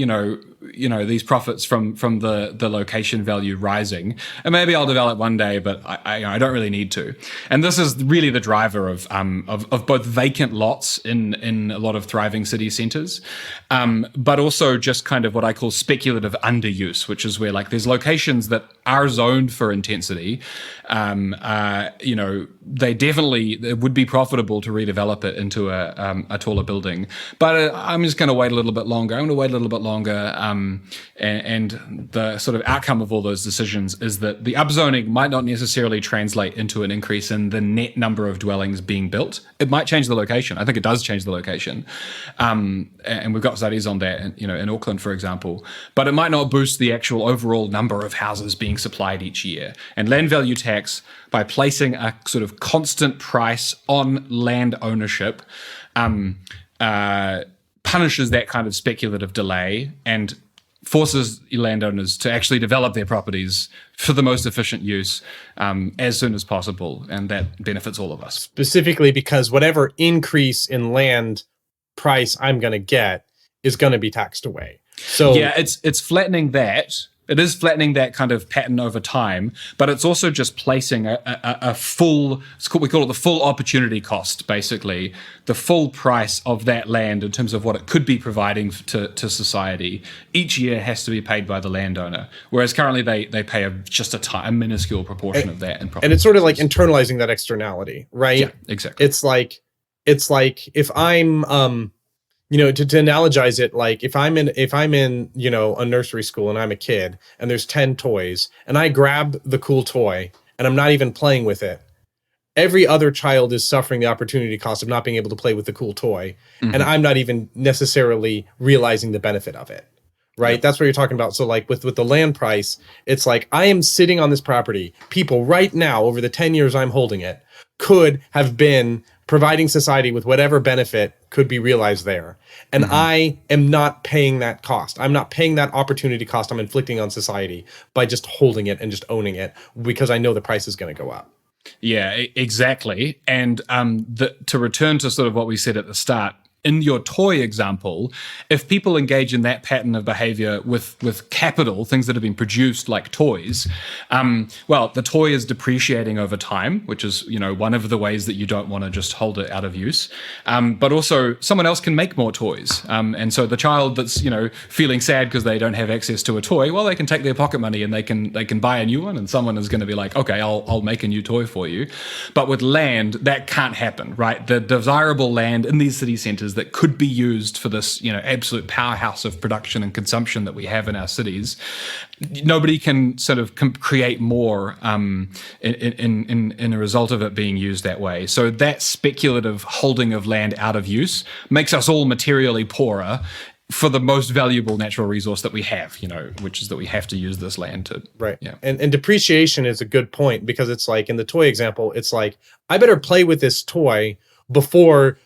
these profits from the location value rising, and maybe I'll develop one day, but I don't really need to. And this is really the driver of both vacant lots in a lot of thriving city centers, but also just kind of what I call speculative underuse, which is where there's locations that are zoned for intensity. It would be profitable to redevelop it into a taller building, but I'm just going to wait a little bit longer. And the sort of outcome of all those decisions is that the upzoning might not necessarily translate into an increase in the net number of dwellings being built. It might change the location. I think it does change the location. And we've got studies on that, in Auckland, for example. But it might not boost the actual overall number of houses being supplied each year. And land value tax, by placing a sort of constant price on land ownership, punishes that kind of speculative delay and forces landowners to actually develop their properties for the most efficient use as soon as possible, and that benefits all of us. Specifically because whatever increase in land price I'm going to get is going to be taxed away. So yeah, it's flattening that, It is flattening that kind of pattern over time, but it's also just placing a full, we call it the full opportunity cost, basically, the full price of that land in terms of what it could be providing to society. Each year has to be paid by the landowner, whereas currently they pay a minuscule proportion of that. And it's sort of like internalizing that externality, right? Yeah, exactly. It's like if I'm to analogize it, like if I'm in a nursery school and I'm a kid and there's 10 toys and I grab the cool toy and I'm not even playing with it, every other child is suffering the opportunity cost of not being able to play with the cool toy, and I'm not even necessarily realizing the benefit of it. Right. Yep. That's what you're talking about. So like with the land price, it's like I am sitting on this property. People right now, over the 10 years I'm holding it, could have been providing society with whatever benefit could be realized there. And I am not paying that cost. I'm not paying that opportunity cost I'm inflicting on society by just holding it and just owning it because I know the price is going to go up. Yeah, exactly. And to return to sort of what we said at the start, in your toy example, if people engage in that pattern of behavior with capital, things that have been produced like toys, well, the toy is depreciating over time, which is, one of the ways that you don't want to just hold it out of use. But also someone else can make more toys. And so the child that's, feeling sad because they don't have access to a toy, well, they can take their pocket money and they can buy a new one, and someone is going to be like, okay, I'll make a new toy for you. But with land, that can't happen, right? The desirable land in these city centers that could be used for this, absolute powerhouse of production and consumption that we have in our cities, nobody can sort of create more in a result of it being used that way. So that speculative holding of land out of use makes us all materially poorer for the most valuable natural resource that we have, which is that we have to use this land to. Right. Yeah. And depreciation is a good point, because it's like in the toy example, it's like, I better play with this toy before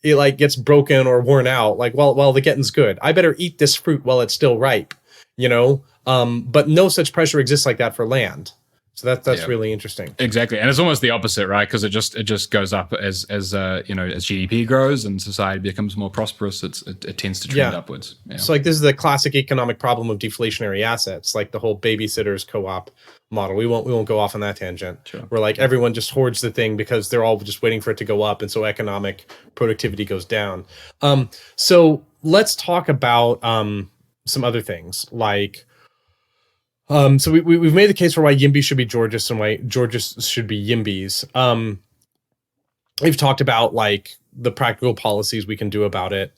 it like gets broken or worn out. Like, well, the getting's good. I better eat this fruit while it's still ripe, but no such pressure exists like that for land. So that's really interesting. Exactly. And it's almost the opposite, right? Because it just goes up as GDP grows and society becomes more prosperous, it tends to trend upwards. Yeah. So like this is the classic economic problem of deflationary assets, like the whole babysitters co-op model. We won't go off on that tangent. Sure. Where like everyone just hoards the thing because they're all just waiting for it to go up, and so economic productivity goes down. So let's talk about some other things like so we've made the case for why YIMBYs should be Georgists and why Georgists should be YIMBYs. We've talked about like the practical policies we can do about it.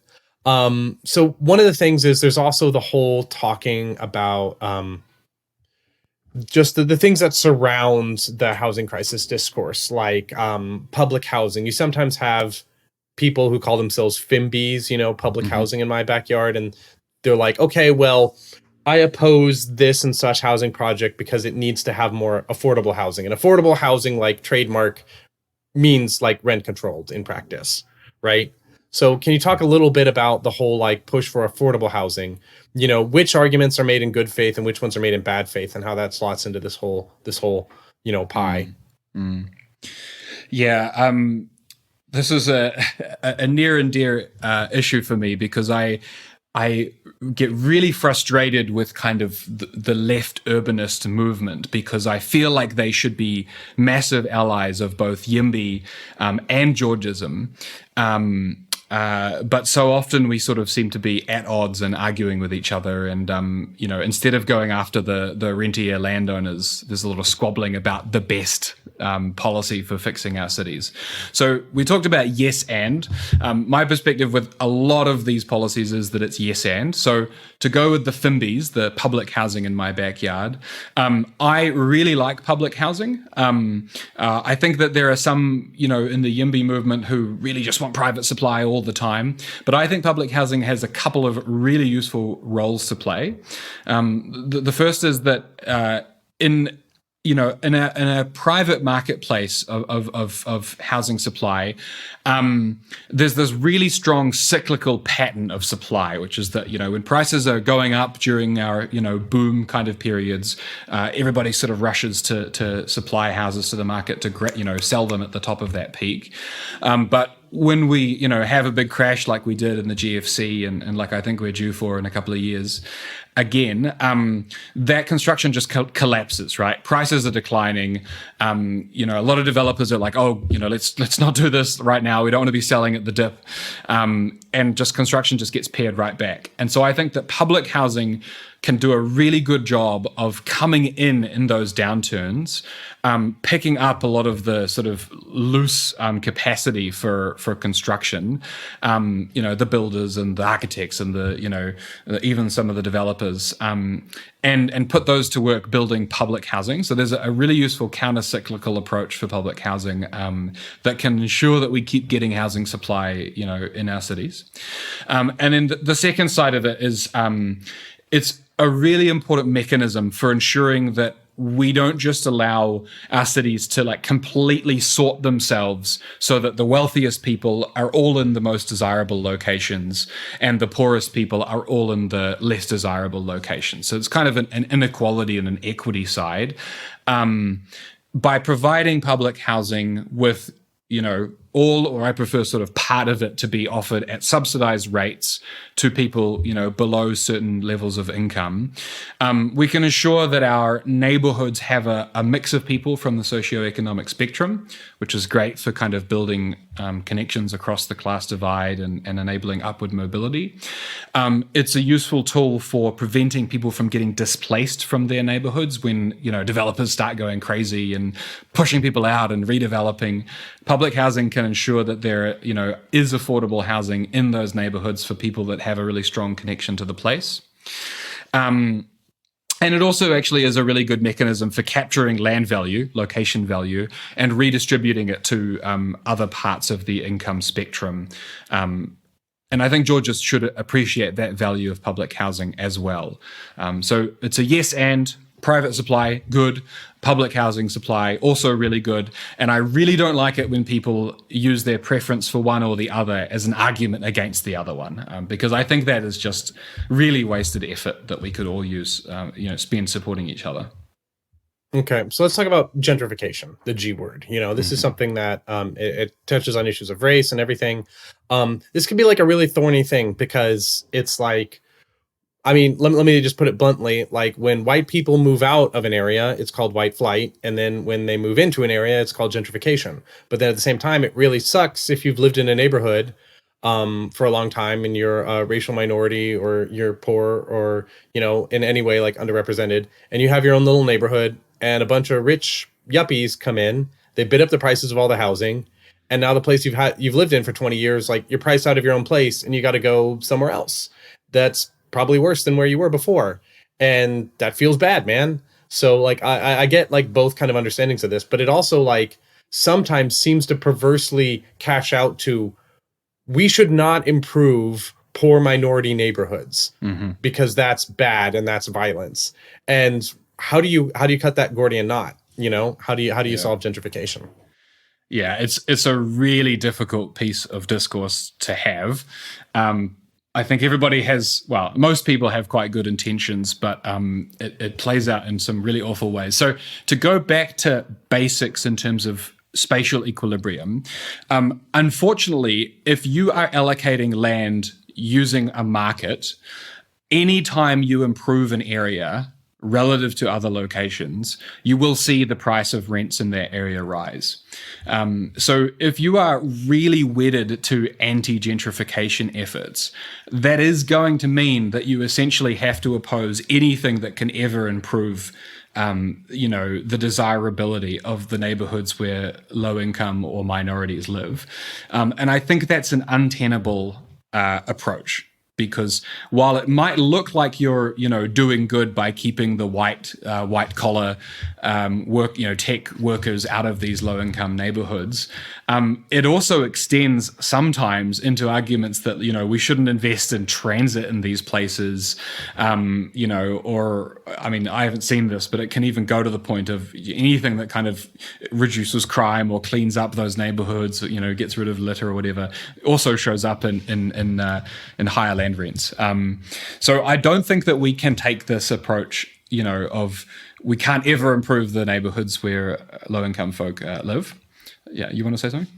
So one of the things is there's also the whole talking about just the things that surround the housing crisis discourse, like public housing. You sometimes have people who call themselves FIMBYs, public housing in my backyard, and they're like, okay, well, I oppose this and such housing project because it needs to have more affordable housing. And affordable housing, like trademark, means like rent controlled in practice, right? So can you talk a little bit about the whole like push for affordable housing? Which arguments are made in good faith and which ones are made in bad faith, and how that slots into this whole pie. Yeah, this is a near and dear issue for me, because I get really frustrated with kind of the left urbanist movement, because I feel like they should be massive allies of both YIMBY and Georgism. But so often we sort of seem to be at odds and arguing with each other. And, instead of going after the rentier landowners, there's a lot of squabbling about the best policy for fixing our cities. So we talked about yes and. My perspective with a lot of these policies is that it's yes and. So to go with the FIMBYs, the public housing in my backyard, I really like public housing. I think that there are some, in the YIMBY movement who really just want private supply all the time. But I think public housing has a couple of really useful roles to play. The first is that in a private marketplace of housing supply, there's this really strong cyclical pattern of supply, which is that, when prices are going up during our, boom kind of periods, everybody sort of rushes to supply houses to the market to, sell them at the top of that peak. But when we, have a big crash like we did in the GFC and like I think we're due for in a couple of years, again, that construction just collapses, right? Prices are declining. A lot of developers are like, let's not do this right now. We don't want to be selling at the dip. And just construction just gets pared right back. And so I think that public housing can do a really good job of coming in those downturns, picking up a lot of the sort of loose capacity for construction, the builders and the architects and even some of the developers, and put those to work building public housing. So there's a really useful counter-cyclical approach for public housing that can ensure that we keep getting housing supply, in our cities. And then the second side of it is it's a really important mechanism for ensuring that we don't just allow our cities to like completely sort themselves so that the wealthiest people are all in the most desirable locations and the poorest people are all in the less desirable locations. So it's kind of an inequality and an equity side. By providing public housing with, all, or I prefer sort of part of it to be offered at subsidized rates to people, below certain levels of income. We can ensure that our neighborhoods have a mix of people from the socioeconomic spectrum, which is great for kind of building connections across the class divide and enabling upward mobility. It's a useful tool for preventing people from getting displaced from their neighborhoods when, developers start going crazy and pushing people out and redeveloping. Public housing can ensure that there, is affordable housing in those neighborhoods for people that have a really strong connection to the place. And it also actually is a really good mechanism for capturing land value, location value, and redistributing it to other parts of the income spectrum. And I think Georgians should appreciate that value of public housing as well. So it's a yes and. Private supply, good. Public housing supply, also really good. And I really don't like it when people use their preference for one or the other as an argument against the other one, because I think that is just really wasted effort that we could all use, spend supporting each other. Okay, so let's talk about gentrification, the G word. This is something that it touches on issues of race and everything. This could be like a really thorny thing because it's like, let me just put it bluntly. Like when white people move out of an area, it's called white flight. And then when they move into an area, it's called gentrification. But then at the same time, it really sucks if you've lived in a neighborhood for a long time and you're a racial minority or you're poor or, in any way like underrepresented, and you have your own little neighborhood and a bunch of rich yuppies come in, they bid up the prices of all the housing. And now the place you've lived in for 20 years, like you're priced out of your own place and you got to go somewhere else. That's probably worse than where you were before. And that feels bad, man. So like, I get like both kind of understandings of this, but it also like sometimes seems to perversely cash out to, we should not improve poor minority neighborhoods because that's bad and that's violence. And how do you cut that Gordian knot? How do you solve gentrification? Yeah, it's a really difficult piece of discourse to have. I think everybody most people have quite good intentions, but it plays out in some really awful ways. So to go back to basics in terms of spatial equilibrium, unfortunately, if you are allocating land using a market, anytime you improve an area relative to other locations, you will see the price of rents in that area rise. So if you are really wedded to anti-gentrification efforts, that is going to mean that you essentially have to oppose anything that can ever improve the desirability of the neighborhoods where low income or minorities live. And I think that's an untenable approach. Because while it might look like you're, doing good by keeping the white collar tech workers out of these low income neighborhoods, it also extends sometimes into arguments that we shouldn't invest in transit in these places, I haven't seen this, but it can even go to the point of anything that kind of reduces crime or cleans up those neighborhoods, gets rid of litter or whatever, also shows up in higher land rents. So I don't think that we can take this approach, of we can't ever improve the neighborhoods where low-income folk live. Yeah, you want to say something?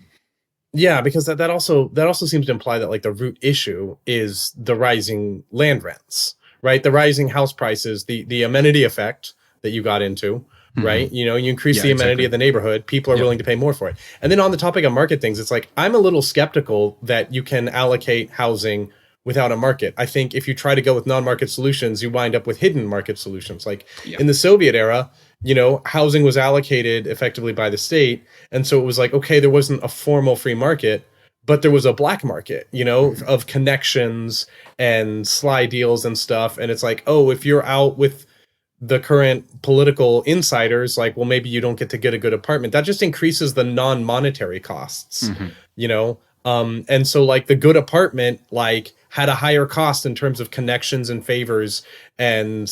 Yeah, because that also seems to imply that like the root issue is the rising land rents, right? The rising house prices, the amenity effect that you got into, right? You know, you increase Yeah, the amenity exactly. of the neighborhood, people are willing to pay more for it. And then on the topic of market things, it's like I'm a little skeptical that you can allocate housing without a market. I think if you try to go with non-market solutions, you wind up with hidden market solutions. Like in the Soviet era, you know, housing was allocated effectively by the state. And so it was like, okay, there wasn't a formal free market, but there was a black market, you know, of connections and sly deals and stuff. And it's like, oh, if you're out with the current political insiders, like, well, maybe you don't get to get a good apartment. That just increases the non-monetary costs, you know? And so like the good apartment, like had a higher cost in terms of connections and favors and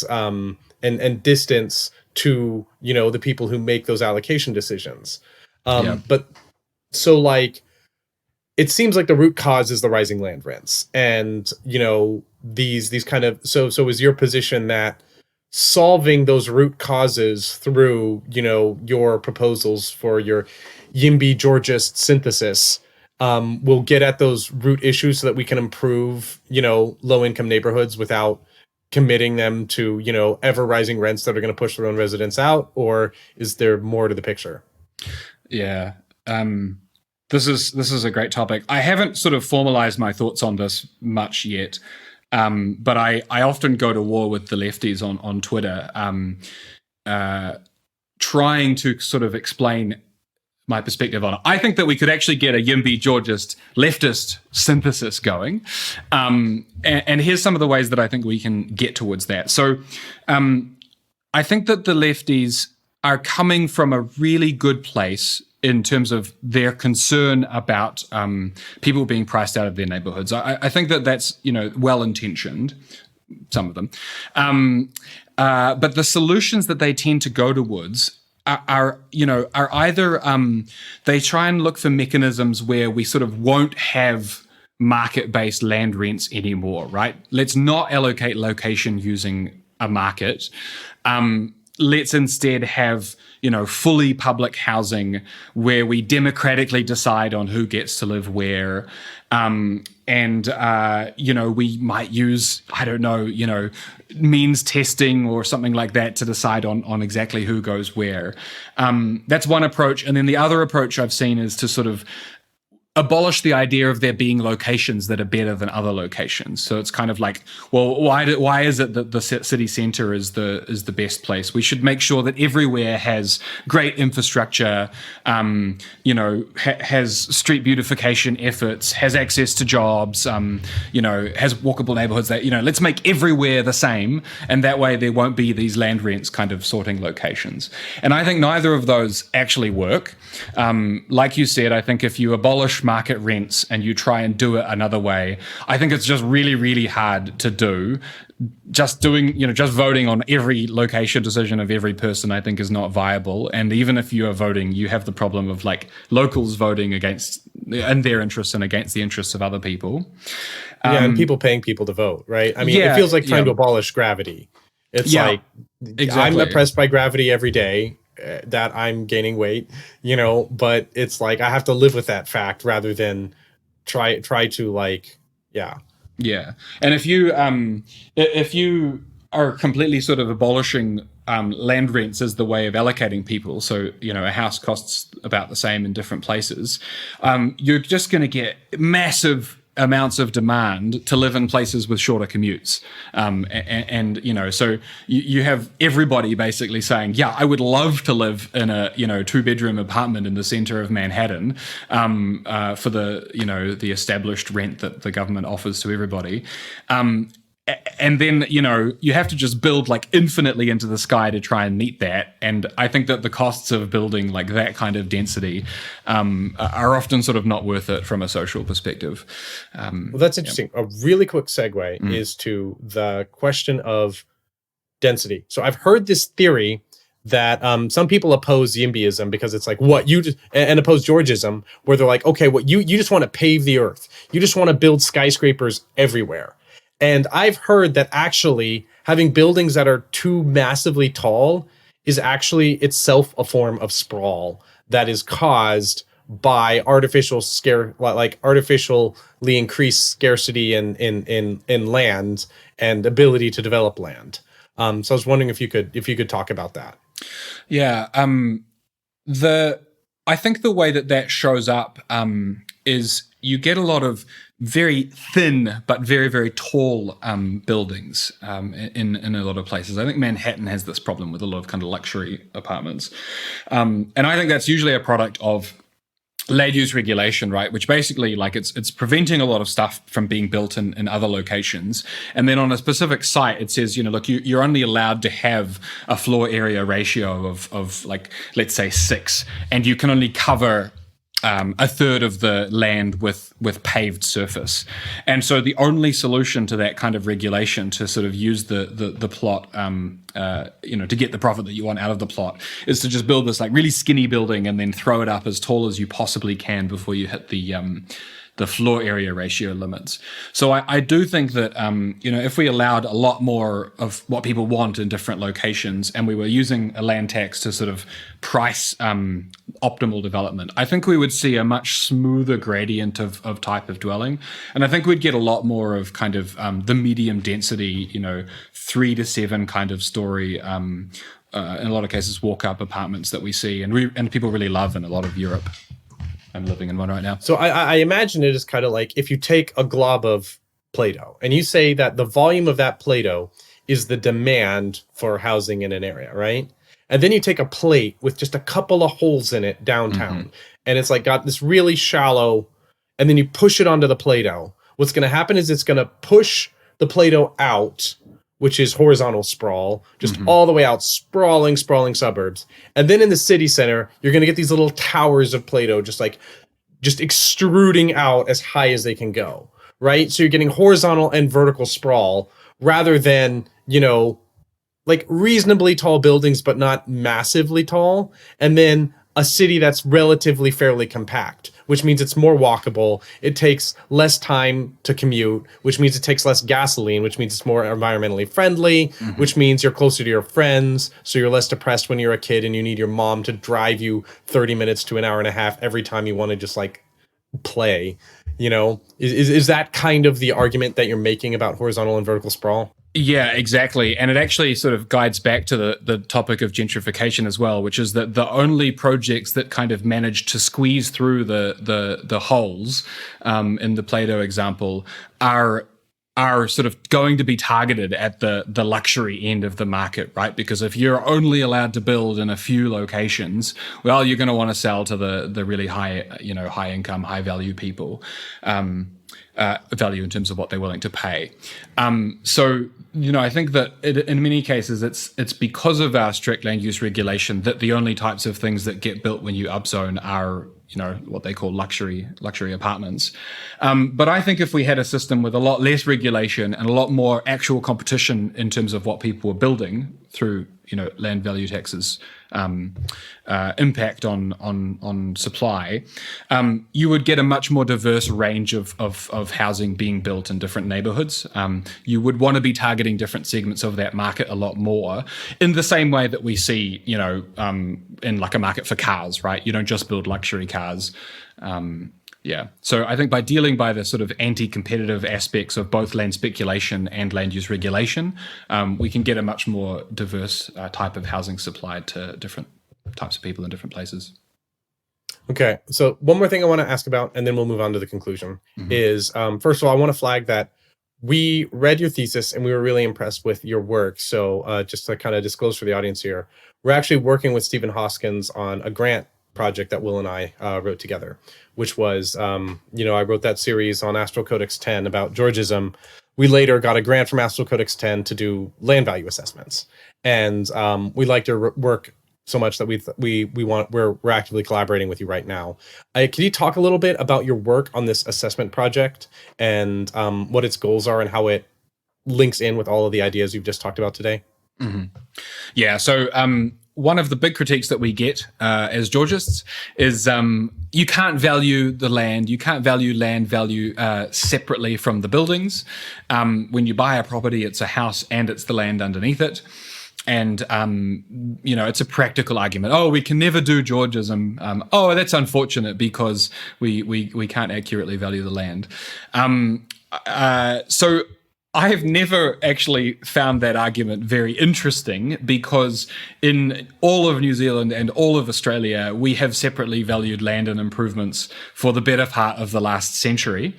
distance to, you know, the people who make those allocation decisions. But so like, it seems like the root cause is the rising land rents, and you know these kind of so is your position that solving those root causes through, you know, your proposals for your YIMBY Georgist synthesis will get at those root issues so that we can improve, you know, low income neighborhoods without committing them to, you know, ever rising rents that are going to push their own residents out? Or is there more to the picture? Yeah. This is a great topic. I haven't sort of formalized my thoughts on this much yet, but I often go to war with the lefties on Twitter, trying to sort of explain my perspective on it. I think that we could actually get a YIMBY Georgist leftist synthesis going. And here's some of the ways that I think we can get towards that. So I think that the lefties are coming from a really good place in terms of their concern about people being priced out of their neighborhoods. I think that that's, you know, well-intentioned, some of them. But the solutions that they tend to go towards are either they try and look for mechanisms where we sort of won't have market-based land rents anymore, right? Let's not allocate location using a market. Let's instead have, you know, fully public housing where we democratically decide on who gets to live where. You know, we might use, I don't know, you know, means testing or something like that to decide on exactly who goes where. That's one approach. And then the other approach I've seen is to sort of abolish the idea of there being locations that are better than other locations. So it's kind of like, well, why is it that the city center is the best place? We should make sure that everywhere has great infrastructure, you know, has street beautification efforts, has access to jobs, you know, has walkable neighborhoods. That, you know, let's make everywhere the same, and that way there won't be these land rents kind of sorting locations. And I think neither of those actually work. Like you said, I think if you abolish market rents and you try and do it another way, I think it's just really, really hard to do. Just voting on every location decision of every person, I think, is not viable. And even if you are voting, you have the problem of like locals voting against in their interests and against the interests of other people. And people paying people to vote, right? I mean, it feels like trying to abolish gravity. It's like, I'm oppressed by gravity every day. That I'm gaining weight, you know, but it's like I have to live with that fact rather than try to like, yeah. And if you are completely sort of abolishing land rents as the way of allocating people, so, you know, a house costs about the same in different places, you're just going to get massive amounts of demand to live in places with shorter commutes. And you know, so you have everybody basically saying, yeah, I would love to live in a, you know, 2-bedroom apartment in the center of Manhattan for the, you know, the established rent that the government offers to everybody. And then, you know, you have to just build like infinitely into the sky to try and meet that. And I think that the costs of building like that kind of density are often sort of not worth it from a social perspective. Well, that's interesting. A really quick segue is to the question of density. So I've heard this theory that some people oppose YIMBYism because it's like, what you just, and oppose Georgism, where they're like, okay, what you just want to pave the earth. You just want to build skyscrapers everywhere. And I've heard that actually having buildings that are too massively tall is actually itself a form of sprawl that is caused by artificially increased scarcity in land and ability to develop land. So I was wondering if you could talk about that. Yeah. I think the way that shows up is you get a lot of very thin but very, very tall buildings in a lot of places. I think Manhattan has this problem with a lot of kind of luxury apartments. And I think that's usually a product of land use regulation, right? Which basically, like, it's preventing a lot of stuff from being built in other locations. And then on a specific site, it says, look, you're only allowed to have a floor area ratio of like, let's say 6, and you can only cover a third of the land with paved surface. And so the only solution to that kind of regulation, to sort of use the plot, to get the profit that you want out of the plot, is to just build this like really skinny building and then throw it up as tall as you possibly can before you hit the floor area ratio limits. So I do think that, if we allowed a lot more of what people want in different locations, and we were using a land tax to sort of price optimal development, I think we would see a much smoother gradient of type of dwelling. And I think we'd get a lot more of kind of the medium density, 3 to 7 kind of story, in a lot of cases, walk up apartments that we see and people really love in a lot of Europe. I'm living in one right now. So I imagine it is kind of like if you take a glob of Play-Doh and you say that the volume of that Play-Doh is the demand for housing in an area, right? And then you take a plate with just a couple of holes in it downtown, and it's like got this really shallow, and then you push it onto the Play-Doh. What's going to happen is it's going to push the Play-Doh out, which is horizontal sprawl, just all the way out, sprawling suburbs. And then in the city center, you're going to get these little towers of Play-Doh just extruding out as high as they can go, right? So you're getting horizontal and vertical sprawl rather than, like reasonably tall buildings, but not massively tall. And then a city that's relatively fairly compact, which means it's more walkable. It takes less time to commute, which means it takes less gasoline, which means it's more environmentally friendly, which means you're closer to your friends. So you're less depressed when you're a kid and you need your mom to drive you 30 minutes to an hour and a half every time you want to just like play. Is that kind of the argument that you're making about horizontal and vertical sprawl? Yeah, exactly. And it actually sort of guides back to the topic of gentrification as well, which is that the only projects that kind of manage to squeeze through the holes in the Play-Doh example are sort of going to be targeted at the luxury end of the market, right? Because if you're only allowed to build in a few locations, well, you're going to want to sell to the really high income, high value people. Value in terms of what they're willing to pay. So I think that in many cases it's because of our strict land use regulation that the only types of things that get built when you upzone are what they call luxury apartments. But I think if we had a system with a lot less regulation and a lot more actual competition in terms of what people were building through land value taxes, impact on supply, you would get a much more diverse range of housing being built in different neighborhoods. You would want to be targeting different segments of that market a lot more, in the same way that we see, in like a market for cars, right? You don't just build luxury cars. So I think by dealing by the sort of anti-competitive aspects of both land speculation and land use regulation, we can get a much more diverse type of housing supplied to different types of people in different places. Okay, so one more thing I want to ask about, and then we'll move on to the conclusion, is first of all, I want to flag that we read your thesis and we were really impressed with your work. So just to kind of disclose for the audience here, we're actually working with Stephen Hoskins on a grant project that Will and I wrote together, which was, I wrote that series on Astral Codex 10 about Georgism. We later got a grant from Astral Codex 10 to do land value assessments. And we liked your work so much that we're actively collaborating with you right now. Can you talk a little bit about your work on this assessment project and what its goals are and how it links in with all of the ideas you've just talked about today? Yeah, so one of the big critiques that we get as Georgists is you can't value the land, you can't value land value separately from the buildings. When you buy a property, it's a house and it's the land underneath it. it's a practical argument. Oh, we can never do Georgism. That's unfortunate because we can't accurately value the land. So I have never actually found that argument very interesting because in all of New Zealand and all of Australia, we have separately valued land and improvements for the better part of the last century.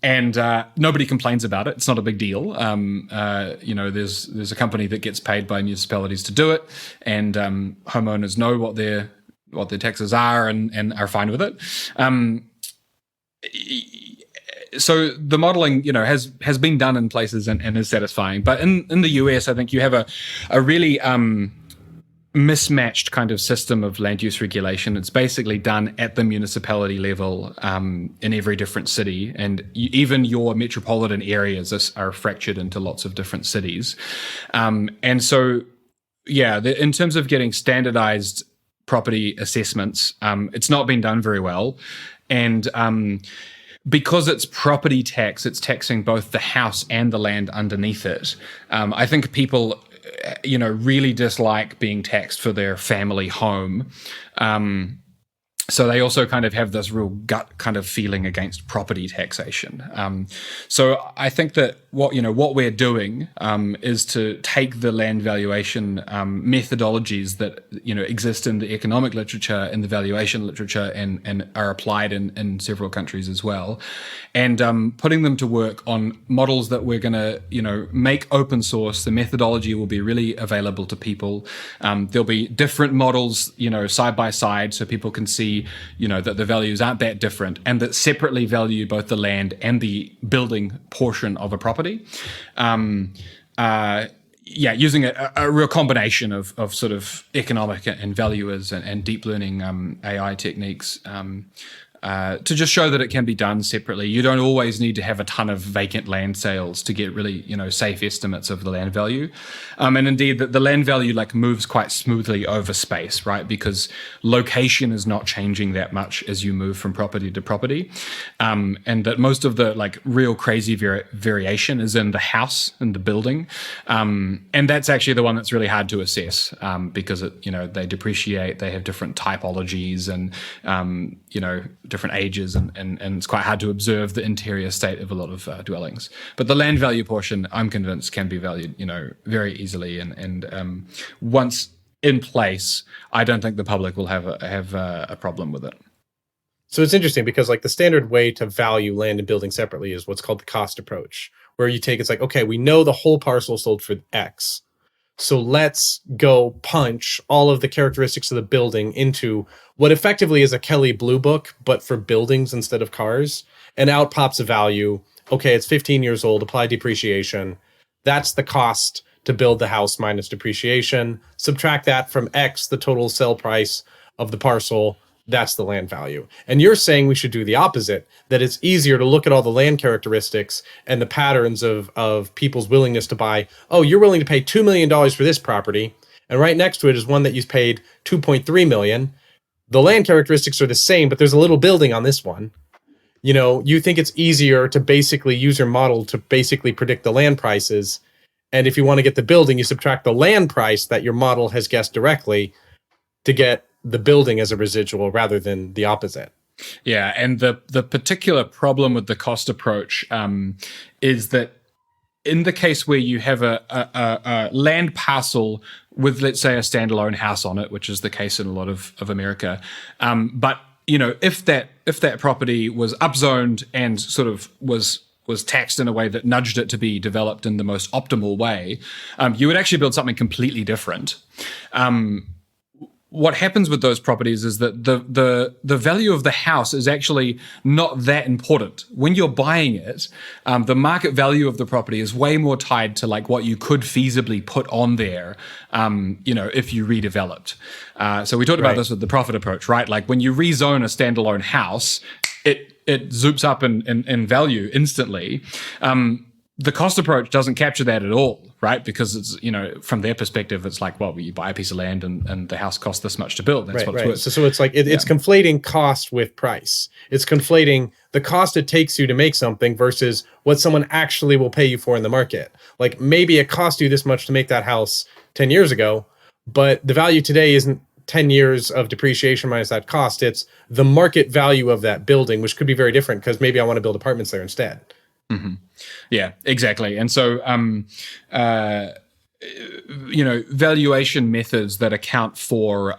And nobody complains about it. It's not a big deal. There's a company that gets paid by municipalities to do it, and homeowners know what their taxes are and are fine with it. So the modeling, has been done in places and is satisfying. But in the US, I think you have a really mismatched kind of system of land use regulation. It's basically done at the municipality level in every different city, and even your metropolitan areas are fractured into lots of different cities. And so, in terms of getting standardized property assessments, it's not been done very well. And because it's property tax, it's taxing both the house and the land underneath it. I think people, really dislike being taxed for their family home. So they also kind of have this real gut kind of feeling against property taxation. So I think that what we're doing is to take the land valuation methodologies that exist in the economic literature, in the valuation literature, and are applied in several countries as well, and putting them to work on models that we're going to make open source. The methodology will be really available to people. There'll be different models side by side, so people can see that the values aren't that different, and that separately value both the land and the building portion of a property. Using a real combination of sort of economic and valuers and deep learning AI techniques to just show that it can be done separately. You don't always need to have a ton of vacant land sales to get really, safe estimates of the land value. And indeed, the land value moves quite smoothly over space, right? Because location is not changing that much as you move from property to property. And that most of the real crazy variation is in the house and the building. And that's actually the one that's really hard to assess because they depreciate, they have different typologies and, different ages, and it's quite hard to observe the interior state of a lot of dwellings. But the land value portion, I'm convinced, can be valued, very easily. And once in place, I don't think the public will have a problem with it. So it's interesting because the standard way to value land and building separately is what's called the cost approach, where you take, it's okay, we know the whole parcel sold for X. So let's go punch all of the characteristics of the building into what effectively is a Kelly Blue Book, but for buildings instead of cars. And out pops a value. Okay, it's 15 years old, apply depreciation. That's the cost to build the house minus depreciation. Subtract that from X, the total sell price of the parcel. That's the land value. And you're saying we should do the opposite, that it's easier to look at all the land characteristics and the patterns of people's willingness to buy. Oh, you're willing to pay $2 million for this property, and right next to it is one that you paid $2.3 million. The land characteristics are the same, but there's a little building on this one. You think it's easier to basically use your model to basically predict the land prices. And if you want to get the building, you subtract the land price that your model has guessed directly to get the building as a residual rather than the opposite. Yeah, and the particular problem with the cost approach is that in the case where you have a land parcel with, let's say, a standalone house on it, which is the case in a lot of America, but if that property was upzoned and sort of was taxed in a way that nudged it to be developed in the most optimal way, you would actually build something completely different. What happens with those properties is that the value of the house is actually not that important. When you're buying it, the market value of the property is way more tied to what you could feasibly put on there, if you redeveloped. So we talked about this with the profit approach, right? When you rezone a standalone house, it zoops up in value instantly. the cost approach doesn't capture that at all, right? Because it's, from their perspective, it's like, well, you buy a piece of land and the house costs this much to build. That's what it's worth. So it's like it's conflating cost with price. It's conflating the cost it takes you to make something versus what someone actually will pay you for in the market. Like maybe it cost you this much to make that house 10 years ago, but the value today isn't 10 years of depreciation minus that cost. It's the market value of that building, which could be very different because maybe I want to build apartments there instead. Mm-hmm. Yeah, exactly. And so, valuation methods that account for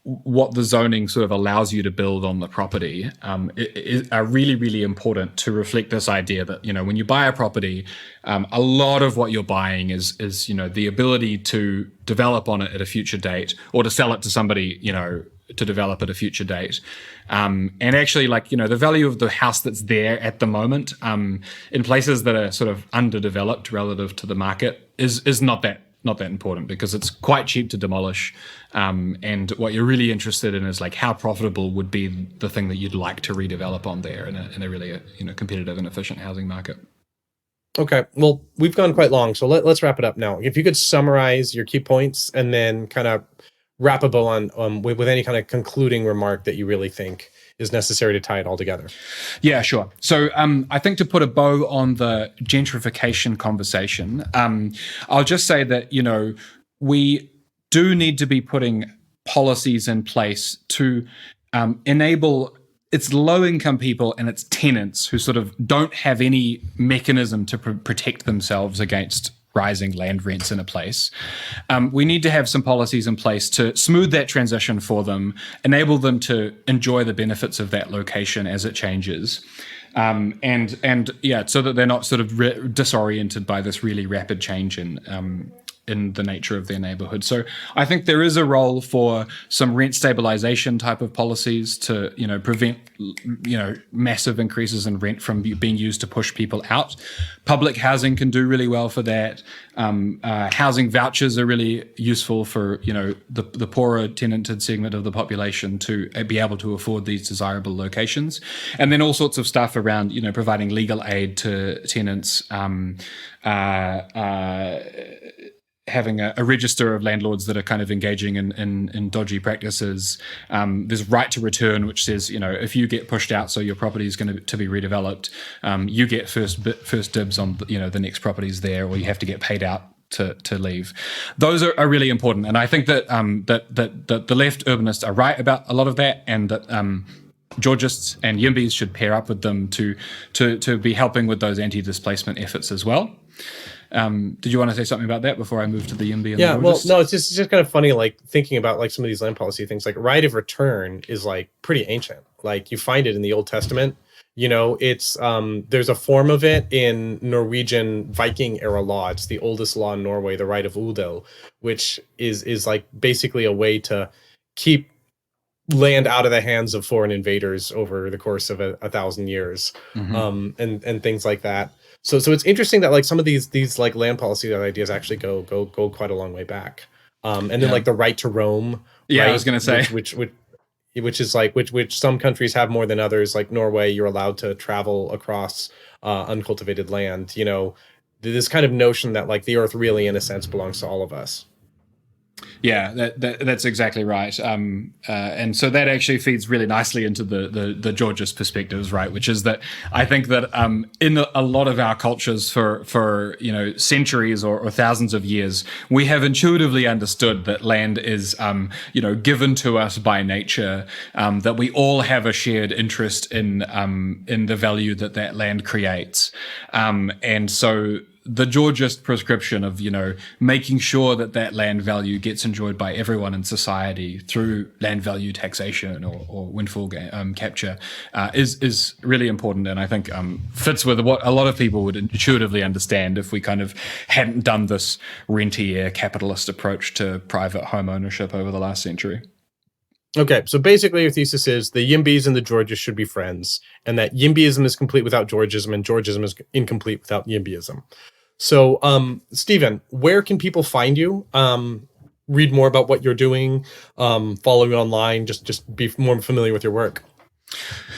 what the zoning sort of allows you to build on the property are really, really important to reflect this idea that, when you buy a property, a lot of what you're buying is the ability to develop on it at a future date or to sell it to somebody, to develop at a future date. And actually, the value of the house that's there at the moment in places that are sort of underdeveloped relative to the market is not that important because it's quite cheap to demolish. And what you're really interested in is like how profitable would be the thing that you'd like to redevelop on there in a really competitive and efficient housing market. Okay, well, we've gone quite long, so let's wrap it up now. If you could summarize your key points and then kind of wrap a bow on with any kind of concluding remark that you really think is necessary to tie it all together. Yeah, sure. So I think to put a bow on the gentrification conversation, I'll just say that, we do need to be putting policies in place to enable its low-income people and its tenants who sort of don't have any mechanism to protect themselves against rising land rents in a place. We need to have some policies in place to smooth that transition for them, enable them to enjoy the benefits of that location as it changes. So that they're not sort of disoriented by this really rapid change in the nature of their neighborhood. So I think there is a role for some rent stabilization type of policies to, prevent, massive increases in rent from being used to push people out. Public housing can do really well for that. Housing vouchers are really useful for, the poorer tenanted segment of the population to be able to afford these desirable locations. And then all sorts of stuff around, providing legal aid to tenants, having a register of landlords that are kind of engaging in dodgy practices. There's right to return, which says, if you get pushed out, so your property is going to be redeveloped, you get first dibs on, the next properties there, or you have to get paid out to leave. Those are really important. And I think that that the left urbanists are right about a lot of that, and that Georgists and Yimbys should pair up with them to be helping with those anti-displacement efforts as well. Did you want to say something about that before I move to the YIMBY? And yeah, well, no, it's just kind of funny, like thinking about like some of these land policy things. Like right of return is like pretty ancient. Like you find it in the Old Testament. It's there's a form of it in Norwegian Viking era law. It's the oldest law in Norway, the right of odel, which is like basically a way to keep land out of the hands of foreign invaders over the course of a 1,000 years, and things like that. So it's interesting that like some of these like land policy ideas actually go quite a long way back. And then like the right to roam. Yeah, right? I was going to say which is like which some countries have more than others. Like Norway, you're allowed to travel across uncultivated land. This kind of notion that like the earth really, in a sense, belongs to all of us. Yeah, that's exactly right. And so that actually feeds really nicely into the Georgist perspectives, right? Which is that I think that in a lot of our cultures for centuries or thousands of years, we have intuitively understood that land is given to us by nature, that we all have a shared interest in the value that land creates, and so the Georgist prescription of, making sure that land value gets enjoyed by everyone in society through land value taxation or windfall capture is really important, and I think fits with what a lot of people would intuitively understand if we kind of hadn't done this rentier capitalist approach to private home ownership over the last century. Okay, so basically your thesis is the Yimbys and the Georgists should be friends, and that Yimbyism is complete without Georgism, and Georgism is incomplete without Yimbyism. So, Stephen, where can people find you? Read more about what you're doing, follow you online, just be more familiar with your work.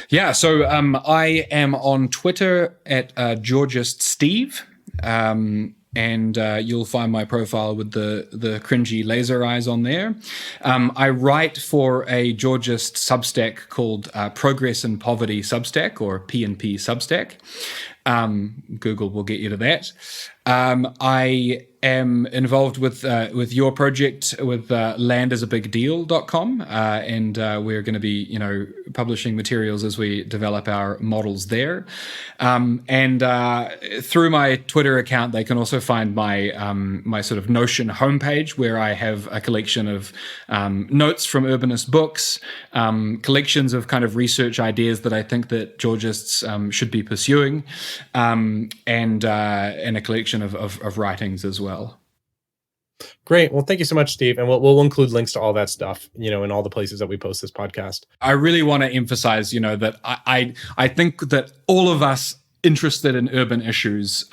Yeah, so I am on Twitter at GeorgistSteve. And you'll find my profile with the cringy laser eyes on there. I write for a Georgist Substack called Progress and Poverty Substack, or P&P Substack. Google will get you to that. I am involved with your project with landisabigdeal.com, and we're going to be publishing materials as we develop our models there. And through my Twitter account, they can also find my my sort of Notion homepage, where I have a collection of notes from urbanist books, collections of kind of research ideas that I think that Georgists should be pursuing, and a collection of writings as well. Great. Well, thank you so much, Steve. And we'll include links to all that stuff, in all the places that we post this podcast. I really want to emphasize, that I think that all of us interested in urban issues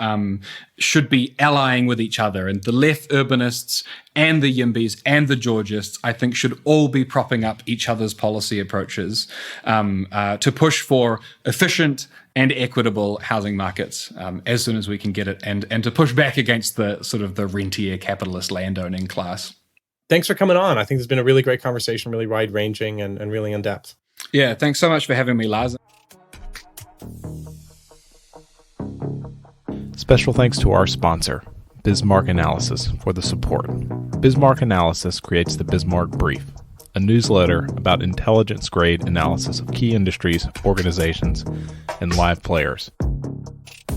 should be allying with each other. And the left urbanists and the Yimbys and the Georgists, I think, should all be propping up each other's policy approaches to push for efficient and equitable housing markets as soon as we can get it, and to push back against the sort of the rentier capitalist landowning class. Thanks for coming on. I think it's been a really great conversation, really wide-ranging and really in-depth. Yeah, thanks so much for having me, Lars. Special thanks to our sponsor, Bismarck Analysis, for the support. Bismarck Analysis creates the Bismarck Brief, a newsletter about intelligence-grade analysis of key industries, organizations, and live players.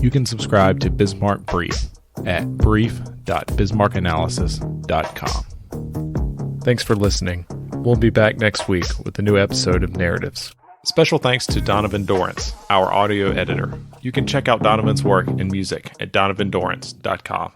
You can subscribe to Bismarck Brief at brief.bismarckanalysis.com. Thanks for listening. We'll be back next week with a new episode of Narratives. Special thanks to Donovan Dorrance, our audio editor. You can check out Donovan's work and music at donovandorrance.com.